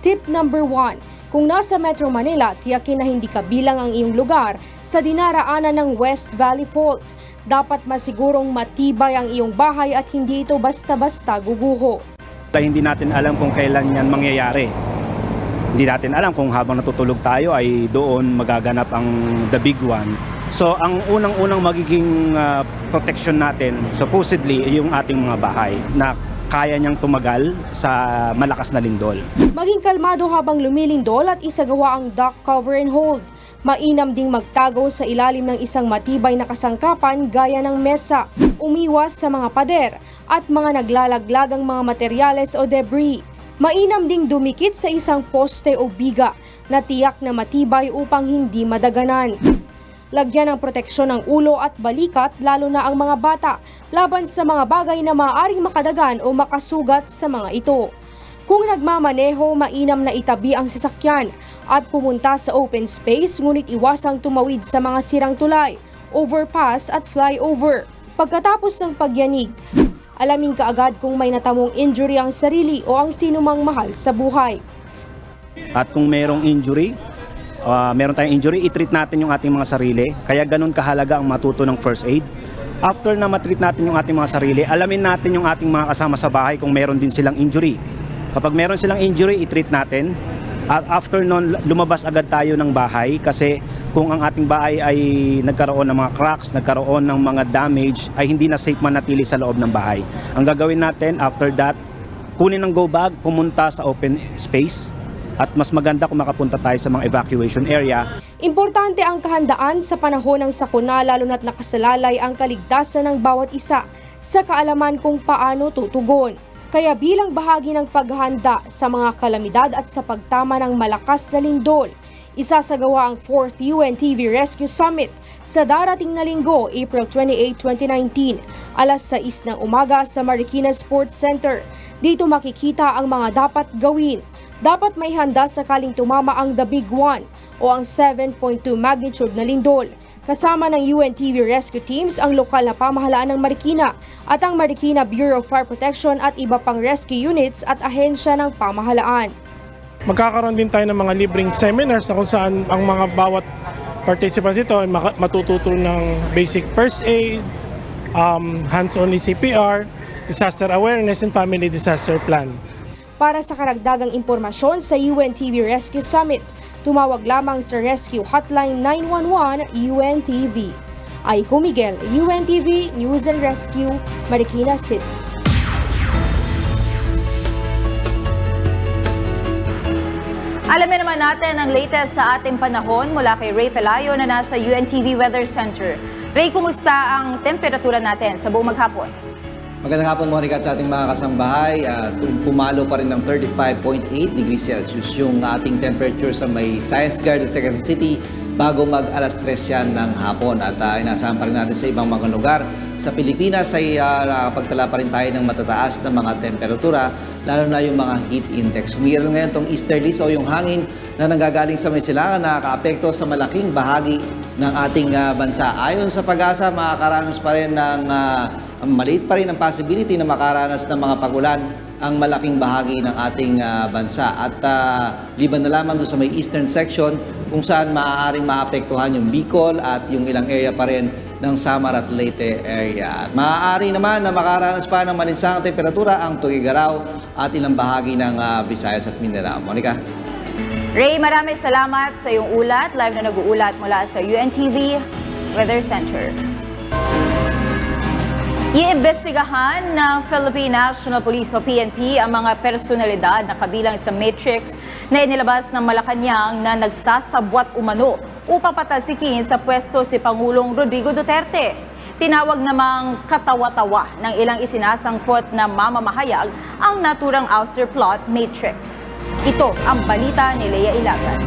Tip number 1. Kung nasa Metro Manila, tiyakin na hindi kabilang ang iyong lugar sa dinaraanan ng West Valley Fault. Dapat masigurong matibay ang iyong bahay at hindi ito basta-basta guguho. Hindi natin alam kung kailan yan mangyayari. Hindi natin alam kung habang natutulog tayo ay doon magaganap ang The Big One. So ang unang-unang magiging protection natin supposedly yung ating mga bahay na kaya niyang tumagal sa malakas na lindol. Maging kalmado habang lumilindol at isagawa ang duck cover and hold. Mainam ding magtago sa ilalim ng isang matibay na kasangkapan gaya ng mesa, umiwas sa mga pader at mga naglalaglagang mga materyales o debris. Mainam ding dumikit sa isang poste o biga na tiyak na matibay upang hindi madaganan. Lagyan ng proteksyon ng ulo at balikat lalo na ang mga bata laban sa mga bagay na maaaring makadagan o makasugat sa mga ito. Kung nagmamaneho, mainam na itabi ang sasakyan at pumunta sa open space ngunit iwasang tumawid sa mga sirang tulay, overpass at flyover. Pagkatapos ng pagyanig, alamin kaagad kung may natamong injury ang sarili o ang sinumang mahal sa buhay. At kung mayroong injury, meron tayong injury, i-treat natin yung ating mga sarili. Kaya ganun kahalaga ang matuto ng first aid. After na matreat natin yung ating mga sarili, alamin natin yung ating mga kasama sa bahay kung meron din silang injury. Kapag meron silang injury, i-treat natin. At after nun, lumabas agad tayo ng bahay kasi kung ang ating bahay ay nagkaroon ng mga cracks, nagkaroon ng mga damage, ay hindi na safe manatili sa loob ng bahay. Ang gagawin natin after that, kunin ang go bag, pumunta sa open space. At mas maganda kung makapunta tayo sa mga evacuation area. Importante ang kahandaan sa panahon ng sakuna lalo na't nakasalalay ang kaligtasan ng bawat isa sa kaalaman kung paano tutugon. Kaya bilang bahagi ng paghahanda sa mga kalamidad at sa pagtama ng malakas na lindol, Isasagawa ang 4th UNTV Rescue Summit sa darating na linggo, April 28, 2019, alas 6 ng umaga sa Marikina Sports Center. Dito makikita ang mga dapat gawin. Dapat may handa sakaling tumama ang The Big One o ang 7.2 magnitude na lindol. Kasama ng UNTV rescue teams ang lokal na pamahalaan ng Marikina at ang Marikina Bureau of Fire Protection at iba pang rescue units at ahensya ng pamahalaan. Magkakaroon din tayo ng mga libreng seminars na kung saan ang mga bawat participants ito ay matututo ng basic first aid, hands-on CPR, disaster awareness, and family disaster plan. Para sa karagdagang impormasyon sa UNTV Rescue Summit, tumawag lamang sa Rescue Hotline 911 UNTV. Aiko Miguel, UNTV News and Rescue, Marikina City. Alamin naman natin ang latest sa ating panahon mula kay Ray Pelayo na nasa UNTV Weather Center. Ray, kumusta ang temperatura natin sa buong maghapon? Magandang hapon, Monica, at sa ating mga kasambahay. Pumalo pa rin ng 35.8 degrees Celsius yung ating temperature sa may Science Garden sa Quezon City bago mag alas 3 yan ng hapon. At inasahan pa rin natin sa ibang mga lugar sa Pilipinas ay pagtala pa rin tayo ng matataas na mga temperatura, lalo na yung mga heat index. Umiral ngayon itong easterlies o yung hangin na nanggagaling sa may silangan na nakaka-apekto sa malaking bahagi ng ating bansa. Ayon sa Pag-asa, makakaranas pa rin ng maliit pa rin ang possibility na makaranas ng mga pagulan ang malaking bahagi ng ating bansa. At liban na lamang doon sa may eastern section kung saan maaaring maapektuhan yung Bicol at yung ilang area pa rin ng Samar at Leyte area. At maaari naman na makaranas pa ng malinsangang temperatura ang Tuguegarao at ilang bahagi ng Visayas at Mindanao. Monica? Ray, maraming salamat sa iyong ulat. Live na nag-uulat mula sa UNTV Weather Center. Iimbestigahan ng Philippine National Police o PNP ang mga personalidad na kabilang sa matrix na inilabas ng Malacanang na nagsasabwat umano upang patalsikin sa pwesto si Pangulong Rodrigo Duterte. Tinawag namang katawa-tawa ng ilang isinasangkot na mamamahayag ang naturang ouster plot matrix. Ito ang balita ni Lea Ilagan.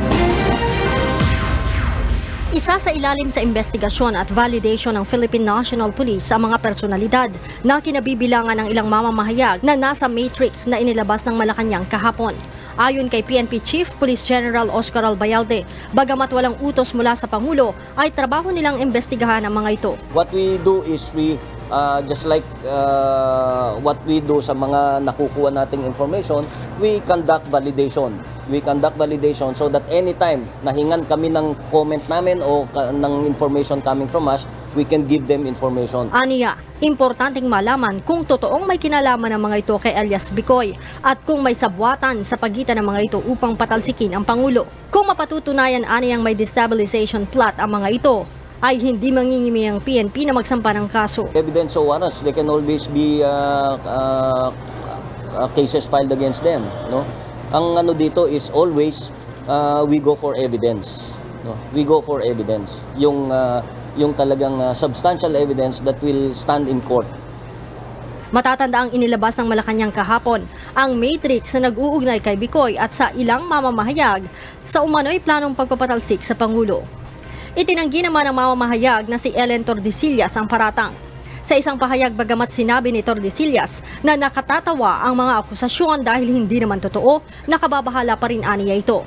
Isa sa ilalim sa investigasyon at validation ng Philippine National Police ang mga personalidad na kinabibilangan ng ilang mamamahayag na nasa matrix na inilabas ng Malacanang kahapon. Ayon kay PNP Chief Police General Oscar Albayalde, bagamat walang utos mula sa Pangulo, ay trabaho nilang imbestigahan ang mga ito. What we do is just like what we do sa mga nakukuha nating information, we conduct validation. We conduct validation so that anytime nahingan kami ng comment namin o ng information coming from us, we can give them information. Aniya, importanteng malaman kung totoong may kinalaman ng mga ito kay alias Bicoy at kung may sabwatan sa pagitan ng mga ito upang patalsikin ang Pangulo. Kung mapatutunayan aniyang may destabilization plot ang mga ito, ay hindi mangingimi ang PNP na magsampa ng kaso. Evidence so warrants, there can always be cases filed against them. No? Ang ano dito is always we go for evidence. No? We go for evidence. Yung talagang substantial evidence that will stand in court. Matatanda ang inilabas ng Malacanang kahapon, ang matrix na nag-uugnay kay Bicoy at sa ilang mamamahayag sa umano'y planong pagpapatalsik sa Pangulo. Itinanggi naman ng mamamahayag na si Ellen Tordesillas ang paratang. Sa isang pahayag, bagamat sinabi ni Tordesillas na nakatatawa ang mga akusasyon dahil hindi naman totoo, nakababahala pa rin aniya ito.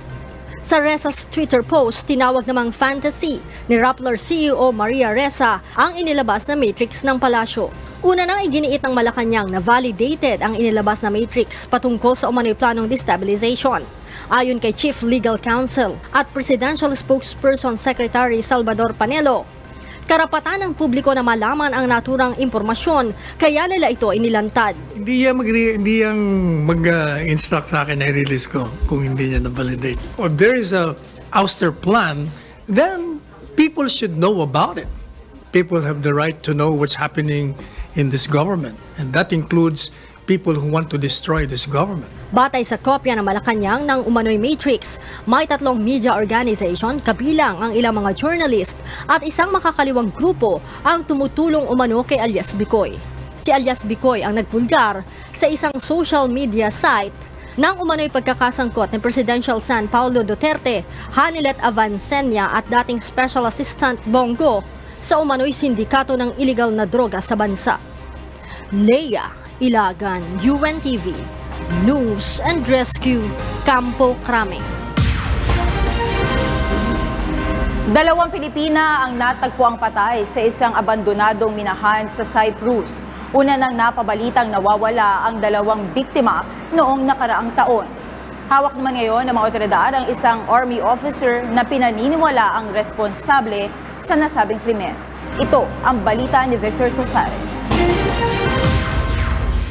Sa Reza's Twitter post, tinawag namang fantasy ni Rappler CEO Maria Reza ang inilabas na matrix ng palasyo. Una nang iginiit ng Malacanang na validated ang inilabas na matrix patungkol sa umano'y planong destabilization. Ayon kay Chief Legal Counsel at Presidential Spokesperson Secretary Salvador Panelo, karapatan ng publiko na malaman ang naturang impormasyon, kaya nila ito inilantad. Hindi yan mag-instruct sa akin na i-release ko kung hindi niya na-validate. If there is a ouster plan, then people should know about it. People have the right to know what's happening in this government, and that includes people who want to destroy this government. Batay sa kopya ng Malacanang ng umano'y matrix, may 3 media organization kabilang ang ilang mga journalist at isang makakaliwang grupo ang tumutulong umano kay alias Bicoy. Si alias Bicoy ang nagpulgar sa isang social media site Nang umano'y pagkakasangkot ni Presidential San Paulo Duterte, Hanilet Avancenia at dating Special Assistant Bongo sa umano'y sindikato ng illegal na droga sa bansa. Leia Ilagan, UNTV, News and Rescue, Campo Crame. 2 Pilipina ang natagpuang patay sa isang abandonadong minahan sa Cyprus. Una nang napabalitang nawawala ang 2 biktima noong nakaraang taon. Hawak naman ngayon ng mga otoridad ang isang army officer na pinaniniwala ang responsable sa nasabing krimen. Ito ang balita ni Victor Cosare.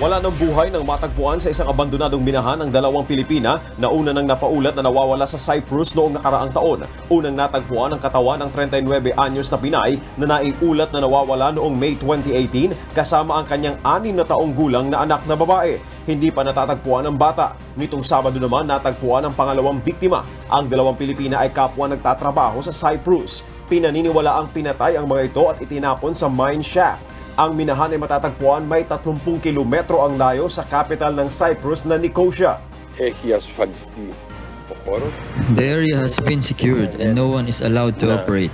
Wala ng buhay nang matagpuan sa isang abandonadong minahan ang 2 Pilipina na una nang napaulat na nawawala sa Cyprus noong nakaraang taon. Unang natagpuan ang katawan ng 39 anyos na Pinay na naiulat na nawawala noong May 2018 kasama ang kanyang 6 na taong gulang na anak na babae. Hindi pa natatagpuan ang bata. Nitong Sabado naman natagpuan ang pangalawang biktima. Ang 2 Pilipina ay kapwa nagtatrabaho sa Cyprus. Pinaniniwala ang pinatay ang mga ito at itinapon sa mine shaft. Ang minahan ay matatagpuan may 30 kilometro ang layo sa capital ng Cyprus na Nicosia. The area has been secured and no one is allowed to operate.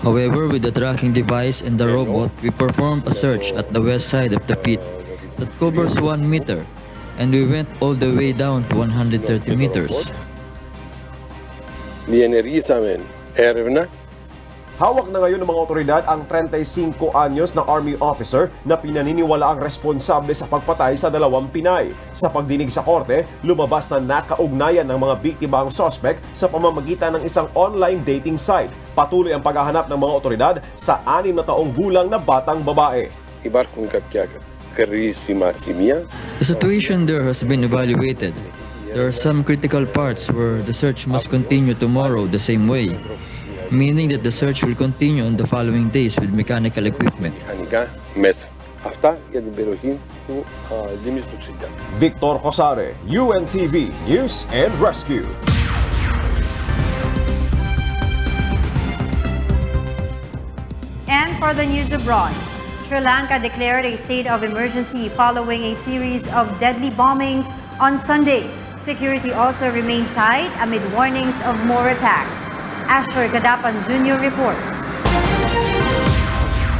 However, with the tracking device and the robot, we performed a search at the west side of the pit that covers 1 meter, and we went all the way down to 130 meters. Hawak na ngayon ng mga otoridad ang 35 anyos na army officer na pinaniniwala ang responsable sa pagpatay sa 2 Pinay. Sa pagdinig sa korte, lumabas na nakaugnayan ng mga biktima ang suspect sa pamamagitan ng isang online dating site. Patuloy ang paghahanap ng mga otoridad sa 6 na taong gulang na batang babae. The situation there has been evaluated. There are some critical parts where the search must continue tomorrow the same way, meaning that the search will continue on the following days with mechanical equipment. Victor Cosare, UNTV News and Rescue. And for the news abroad, Sri Lanka declared a state of emergency following a series of deadly bombings on Sunday. Security also remained tight amid warnings of more attacks. Asher Gadapan Jr. reports.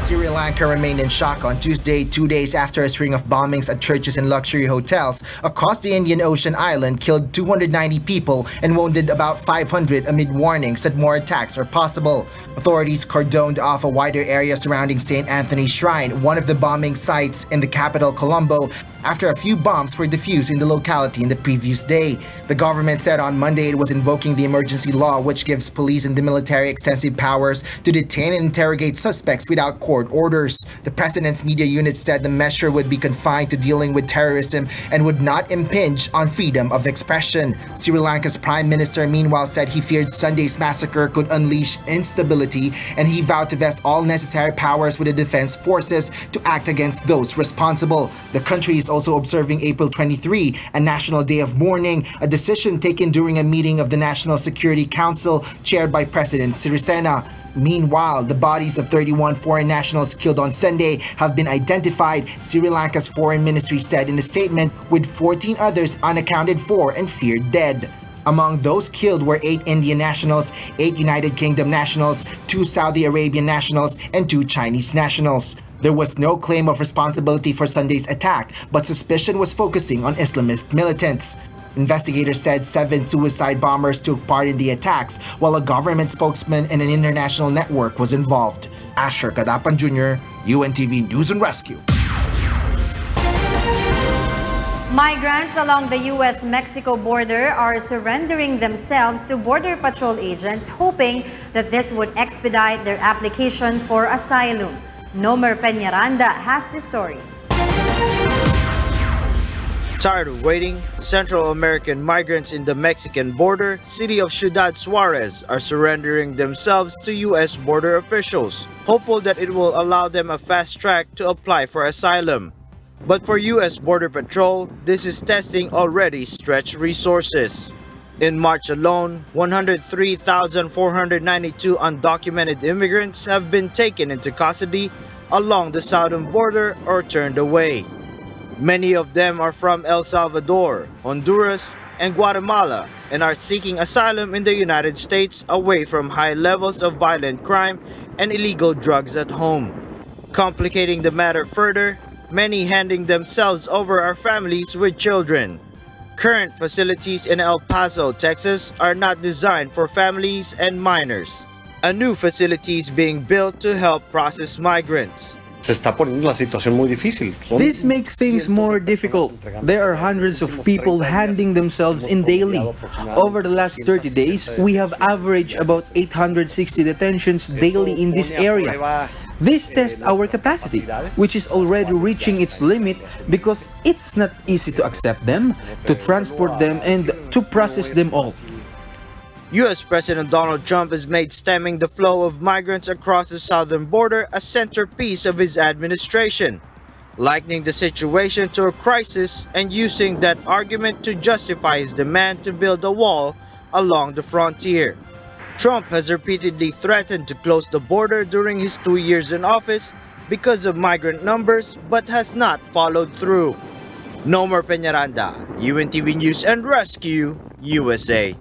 Sri Lanka remained in shock on Tuesday, 2 days after a string of bombings at churches and luxury hotels across the Indian Ocean island killed 290 people and wounded about 500 amid warnings that more attacks are possible. Authorities cordoned off a wider area surrounding St. Anthony's Shrine, one of the bombing sites in the capital Colombo, after a few bombs were defused in the locality in the previous day. The government said on Monday it was invoking the emergency law, which gives police and the military extensive powers to detain and interrogate suspects without court orders. The president's media unit said the measure would be confined to dealing with terrorism and would not impinge on freedom of expression. Sri Lanka's prime minister meanwhile said he feared Sunday's massacre could unleash instability, and he vowed to vest all necessary powers with the defense forces to act against those responsible. The country is also observing April 23, a national day of mourning, a decision taken during a meeting of the National Security Council chaired by President Sirisena. Meanwhile, the bodies of 31 foreign nationals killed on Sunday have been identified, Sri Lanka's foreign ministry said in a statement, with 14 others unaccounted for and feared dead. Among those killed were 8 Indian nationals, 8 United Kingdom nationals, 2 Saudi Arabian nationals, and 2 Chinese nationals. There was no claim of responsibility for Sunday's attack, but suspicion was focusing on Islamist militants. Investigators said 7 suicide bombers took part in the attacks, while a government spokesman and an international network was involved. Asher Kadapan Jr., UNTV News and Rescue. Migrants along the U.S.-Mexico border are surrendering themselves to Border Patrol agents, hoping that this would expedite their application for asylum. Nomer Peñaranda has the story. Tired of waiting, Central American migrants in the Mexican border city of Ciudad Juarez are surrendering themselves to U.S. border officials, hopeful that it will allow them a fast track to apply for asylum. But for U.S. Border Patrol, this is testing already stretched resources. In March alone, 103,492 undocumented immigrants have been taken into custody along the southern border or turned away. Many of them are from El Salvador, Honduras, and Guatemala and are seeking asylum in the United States away from high levels of violent crime and illegal drugs at home. Complicating the matter further, many handing themselves over are families with children. Current facilities in El Paso, Texas are not designed for families and minors. A new facility is being built to help process migrants. Se está poniendo la situación muy difícil. This makes things more difficult. There are hundreds of people handing themselves in daily. Over the last 30 days, we have averaged about 860 detentions daily in this area. This tests our capacity, which is already reaching its limit because it's not easy to accept them, to transport them, and to process them all. U.S. President Donald Trump has made stemming the flow of migrants across the southern border a centerpiece of his administration, likening the situation to a crisis and using that argument to justify his demand to build a wall along the frontier. Trump has repeatedly threatened to close the border during his 2 years in office because of migrant numbers, but has not followed through. Nomer Peñaranda, UNTV News and Rescue, USA.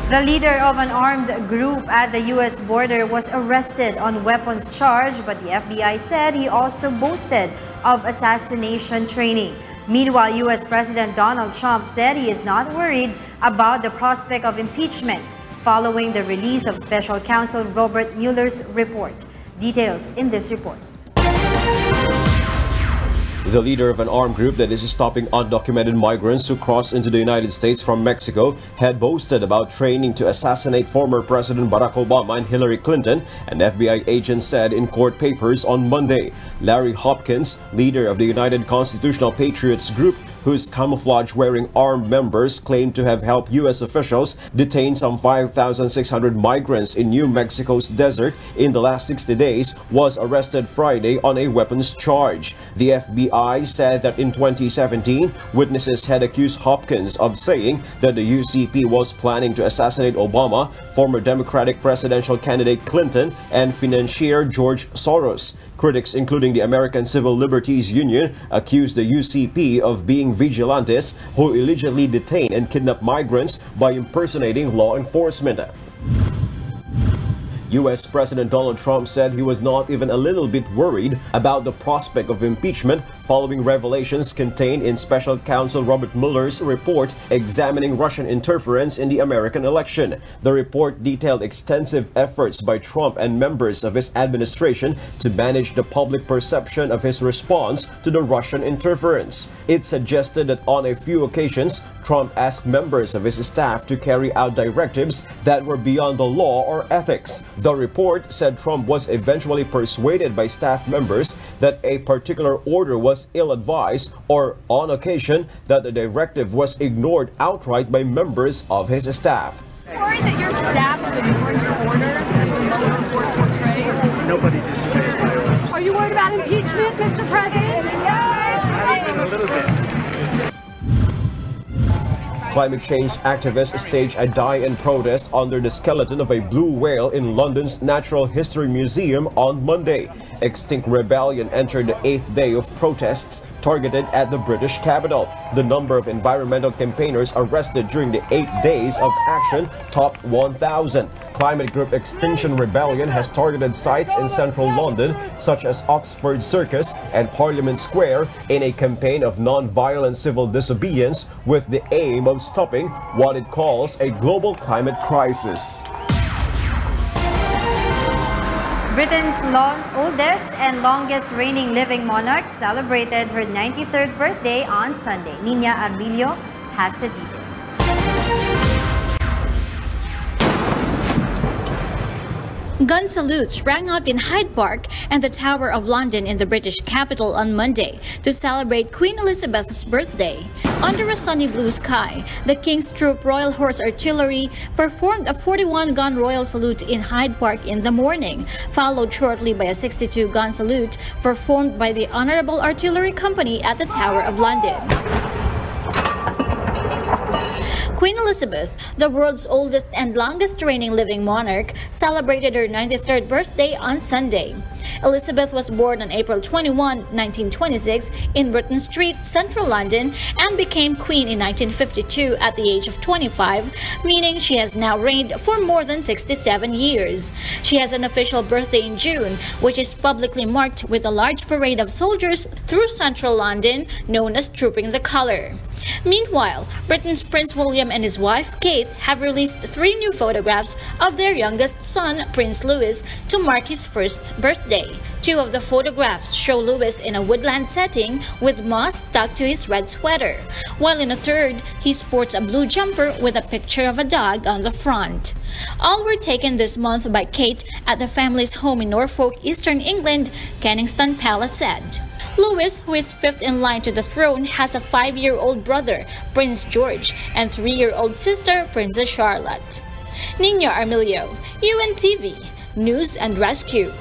The leader of an armed group at the U.S. border was arrested on weapons charge, but the FBI said he also boasted of assassination training. Meanwhile, U.S. President Donald Trump said he is not worried about the prospect of impeachment following the release of Special Counsel Robert Mueller's report. Details in this report. The leader of an armed group that is stopping undocumented migrants who cross into the United States from Mexico had boasted about training to assassinate former President Barack Obama and Hillary Clinton, an FBI agent said in court papers on Monday. Larry Hopkins, leader of the United Constitutional Patriots Group, whose camouflage-wearing armed members claim to have helped U.S. officials detain some 5,600 migrants in New Mexico's desert in the last 60 days, was arrested Friday on a weapons charge. The FBI said that in 2017, witnesses had accused Hopkins of saying that the UCP was planning to assassinate Obama, former Democratic presidential candidate Clinton, and financier George Soros. Critics, including the American Civil Liberties Union, accused the UCP of being vigilantes who illegally detain and kidnap migrants by impersonating law enforcement. U.S. President Donald Trump said he was not even a little bit worried about the prospect of impeachment following revelations contained in Special Counsel Robert Mueller's report examining Russian interference in the American election. The report detailed extensive efforts by Trump and members of his administration to manage the public perception of his response to the Russian interference. It suggested that on a few occasions, Trump asked members of his staff to carry out directives that were beyond the law or ethics. The report said Trump was eventually persuaded by staff members that a particular order was ill-advised, or on occasion that the directive was ignored outright by members of his staff. Worried that your staff is ignoring your orders as the Mueller report portrays? Nobody disobeys my orders. Are you worried about impeachment, Mr. President? Yes! A little bit. Climate change activists staged a die-in protest under the skeleton of a blue whale in London's Natural History Museum on Monday. Extinct Rebellion entered the 8th day of protests targeted at the British capital. The number of environmental campaigners arrested during the 8 days of action topped 1,000. Climate group Extinction Rebellion has targeted sites in central London, such as Oxford Circus and Parliament Square, in a campaign of non-violent civil disobedience with the aim of stopping what it calls a global climate crisis. Britain's oldest and longest reigning living monarch celebrated her 93rd birthday on Sunday. Nina Abilio has the details. Gun salutes rang out in Hyde Park and the Tower of London in the British capital on Monday to celebrate Queen Elizabeth's birthday. Under a sunny blue sky, the King's Troop Royal Horse Artillery performed a 41-gun royal salute in Hyde Park in the morning, followed shortly by a 62-gun salute performed by the Honourable Artillery Company at the Tower of London. Queen Elizabeth, the world's oldest and longest reigning living monarch, celebrated her 93rd birthday on Sunday. Elizabeth was born on April 21, 1926 in Burton Street, Central London, and became queen in 1952 at the age of 25, meaning she has now reigned for more than 67 years. She has an official birthday in June, which is publicly marked with a large parade of soldiers through Central London, known as Trooping the Colour. Meanwhile, Britain's Prince William and his wife, Kate, have released 3 new photographs of their youngest son, Prince Louis, to mark his first birthday. 2 of the photographs show Louis in a woodland setting with moss stuck to his red sweater, while in a third, he sports a blue jumper with a picture of a dog on the front. All were taken this month by Kate at the family's home in Norfolk, Eastern England, Kensington Palace said. Louis, who is 5th in line to the throne, has a 5-year-old brother, Prince George, and 3-year-old sister, Princess Charlotte. Nina Armilio, UNTV, News and Rescue.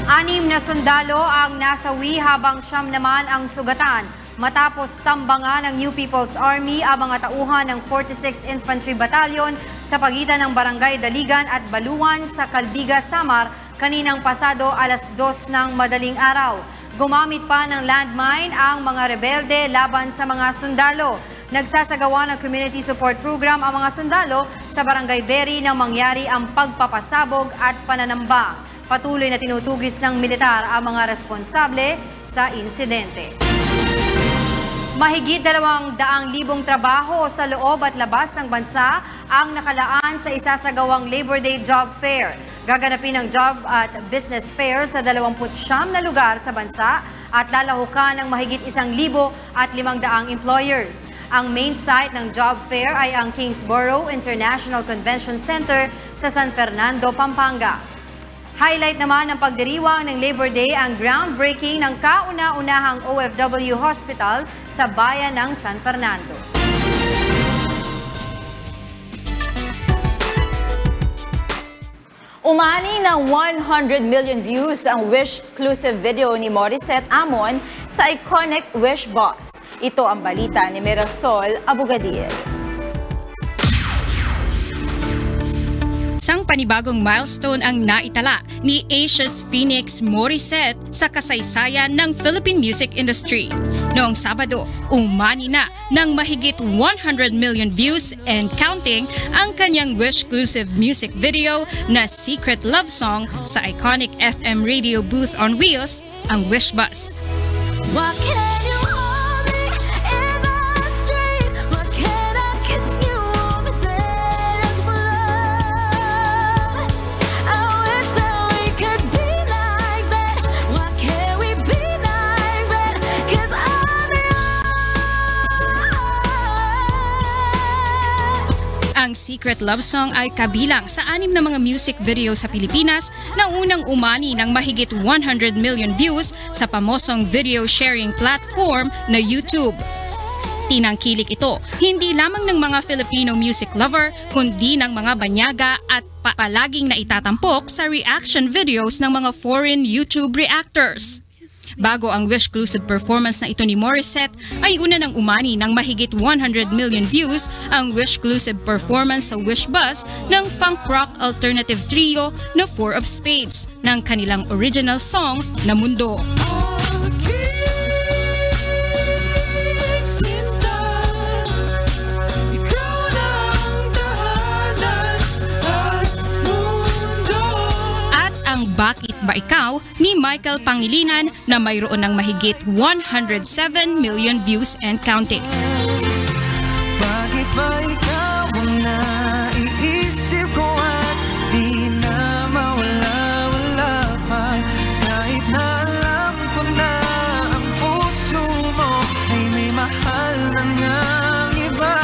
6 na sundalo ang nasawi habang 9 naman ang sugatan matapos tambangan ng New People's Army ang mga tauhan ng 46th Infantry Battalion sa pagitan ng Barangay Daligan at Baluan sa Calbiga, Samar kaninang pasado alas 2 ng madaling araw. Gumamit pa ng landmine ang mga rebelde laban sa mga sundalo. Nagsasagawa ng community support program ang mga sundalo sa Barangay Beri nang mangyari ang pagpapasabog at pananambang. Patuloy na tinutugis ng militar ang mga responsable sa insidente. Mahigit 200,000 trabaho sa loob at labas ng bansa ang nakalaan sa isasagawang Labor Day Job Fair. Gaganapin ang job at business fair sa 29 na lugar sa bansa at lalahukan ng mahigit 1,500 employers. Ang main site ng job fair ay ang Kingsborough International Convention Center sa San Fernando, Pampanga. Highlight naman ng pagdiriwang ng Labor Day ang groundbreaking ng kauna-unahang OFW Hospital sa bayan ng San Fernando. Umani ng 100 million views ang Wish-exclusive video ni Morissette Amon sa iconic Wish Boss. Ito ang balita ni Mirasol Abugadir. Isang panibagong milestone ang naitala ni Asia's Phoenix Morissette sa kasaysayan ng Philippine music industry. Noong Sabado, umani na ng mahigit 100 million views and counting ang kanyang Wish-exclusive music video na Secret Love Song sa iconic FM radio booth on wheels, ang Wish Bus. Ang Secret Love Song ay kabilang sa 6 na mga music video sa Pilipinas na unang umani ng mahigit 100 million views sa pamosong video sharing platform na YouTube. Tinangkilik ito hindi lamang ng mga Filipino music lover kundi ng mga banyaga at palaging naitatampok sa reaction videos ng mga foreign YouTube reactors. Bago ang Wish-exclusive performance na ito ni Morissette, ay una ng umani ng mahigit 100 million views ang Wish-exclusive performance sa Wish Bus ng funk rock alternative trio na 4 of Spades ng kanilang original song na Mundo. Bakit Ba Ikaw ni Michael Pangilinan na mayroon ng mahigit 107 million views and counting. Bakit ba ikaw ang naiisip ko at di na mawala-wala pa kahit na alam ko na ang puso mo ay may mahal na ngang iba.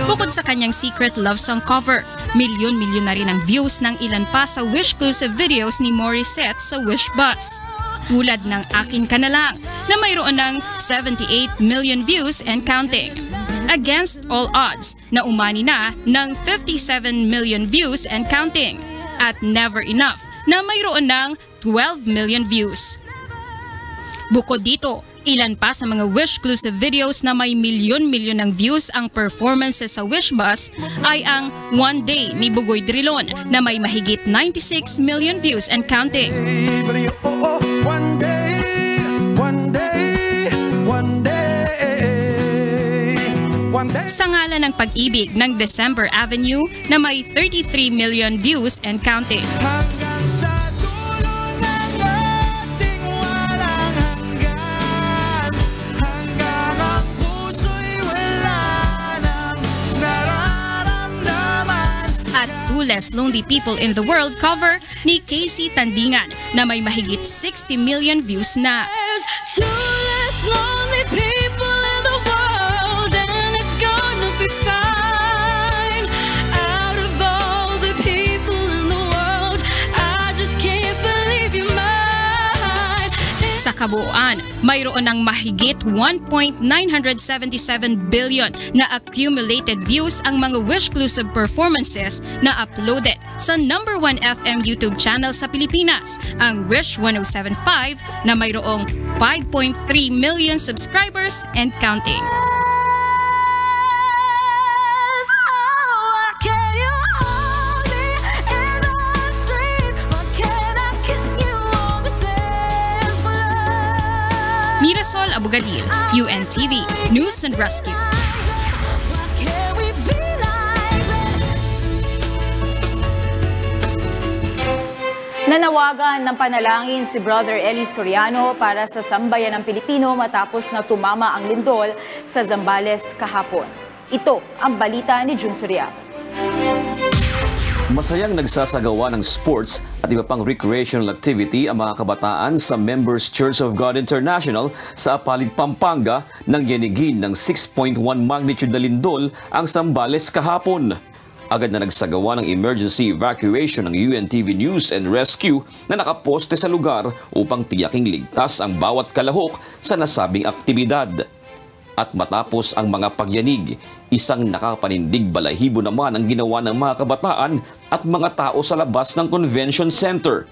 Bukod sa kanyang Secret Love Song cover, milyon-milyon na rin ang views ng ilan pa sa Wish-exclusive videos ni Morissette sa Wish Bus. Tulad ng Akin Ka Na Lang na mayroon ng 78 million views and counting. Against All Odds na umani na ng 57 million views and counting. At Never Enough na mayroon ng 12 million views. Bukod dito, Ilan pa sa mga Wish-exclusive videos na may milyon-milyon ng views ang performances sa Wish Bus ay ang One Day ni Bugoy Drilon na may mahigit 96 million views and counting. Sa ngalan ng pag-ibig ng December Avenue na may 33 million views and counting. At Two Less Lonely People in the World cover ni Casey Tandingan na may mahigit 60 million views na. Two less lonely people in the world and it's gonna be fine. Out of all the people in the world, I just can't believe you're mine. Sa kabuuan, mayroon ng mahigit 1.977 billion na accumulated views ang mga Wish-exclusive performances na uploaded sa #1 FM YouTube channel sa Pilipinas, ang Wish 1075 na mayroong 5.3 million subscribers and counting. Mirasol Abugadil, UNTV, News and Rescue. Nanawagan ng panalangin si Brother Eli Soriano para sa sambayan ng Pilipino matapos na tumama ang lindol sa Zambales kahapon. Ito ang balita ni Jun Soriano. Masayang nagsasagawa ng sports at iba pang recreational activity ang mga kabataan sa Members Church of God International sa Apalit, Pampanga nang yanigin ng 6.1 magnitude na lindol ang Zambales kahapon. Agad na nagsagawa ng emergency evacuation ng UNTV News and Rescue na nakaposte sa lugar upang tiyaking ligtas ang bawat kalahok sa nasabing aktibidad. At matapos ang mga pagyanig, isang nakapanindig balahibo naman ang ginawa ng mga kabataan at mga tao sa labas ng convention center.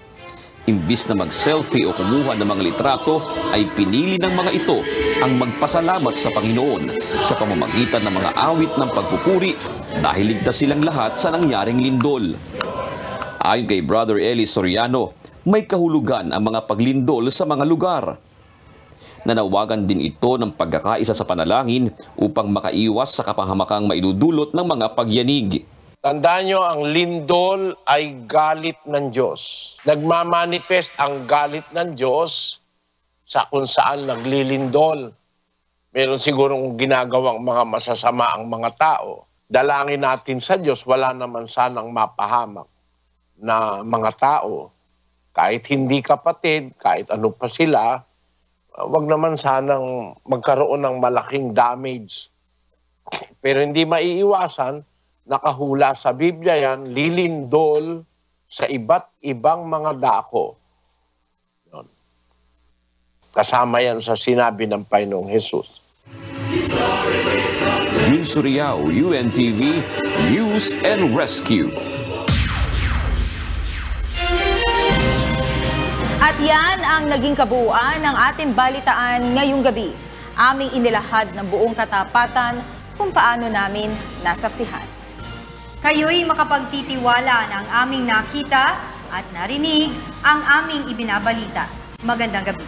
Imbis na mag-selfie o kumuha ng mga litrato, ay pinili ng mga ito ang magpasalamat sa Panginoon sa pamamagitan ng mga awit ng pagpupuri dahil ligtas silang lahat sa nangyaring lindol. Ayon kay Brother Eli Soriano, may kahulugan ang mga paglindol sa mga lugar. Nanawagan din ito ng pagkakaisa sa panalangin upang makaiwas sa kapahamakang maidudulot ng mga pagyanig. Tandaan nyo, ang lindol ay galit ng Diyos. Nagmamanifest ang galit ng Diyos sa kung saan naglilindol. Meron sigurong ginagawang mga masasama ang mga tao. Dalangin natin sa Diyos, wala naman sanang mapahamak na mga tao. Kahit hindi kapatid, kahit ano pa sila, wag naman sanang magkaroon ng malaking damage. Pero hindi maiiwasan, nakahula sa Biblia yan, lilindol sa iba't ibang mga dako. Yun. Kasama yan sa sinabi ng Panginoong Jesus. Jun Soriao, UNTV, News and Rescue. At yan ang naging kabuuan ng ating balitaan ngayong gabi. Aming inilahad ng buong katapatan kung paano namin nasaksihan. Kayo'y makapagtitiwala ng aming nakita at narinig ang aming ibinabalita. Magandang gabi.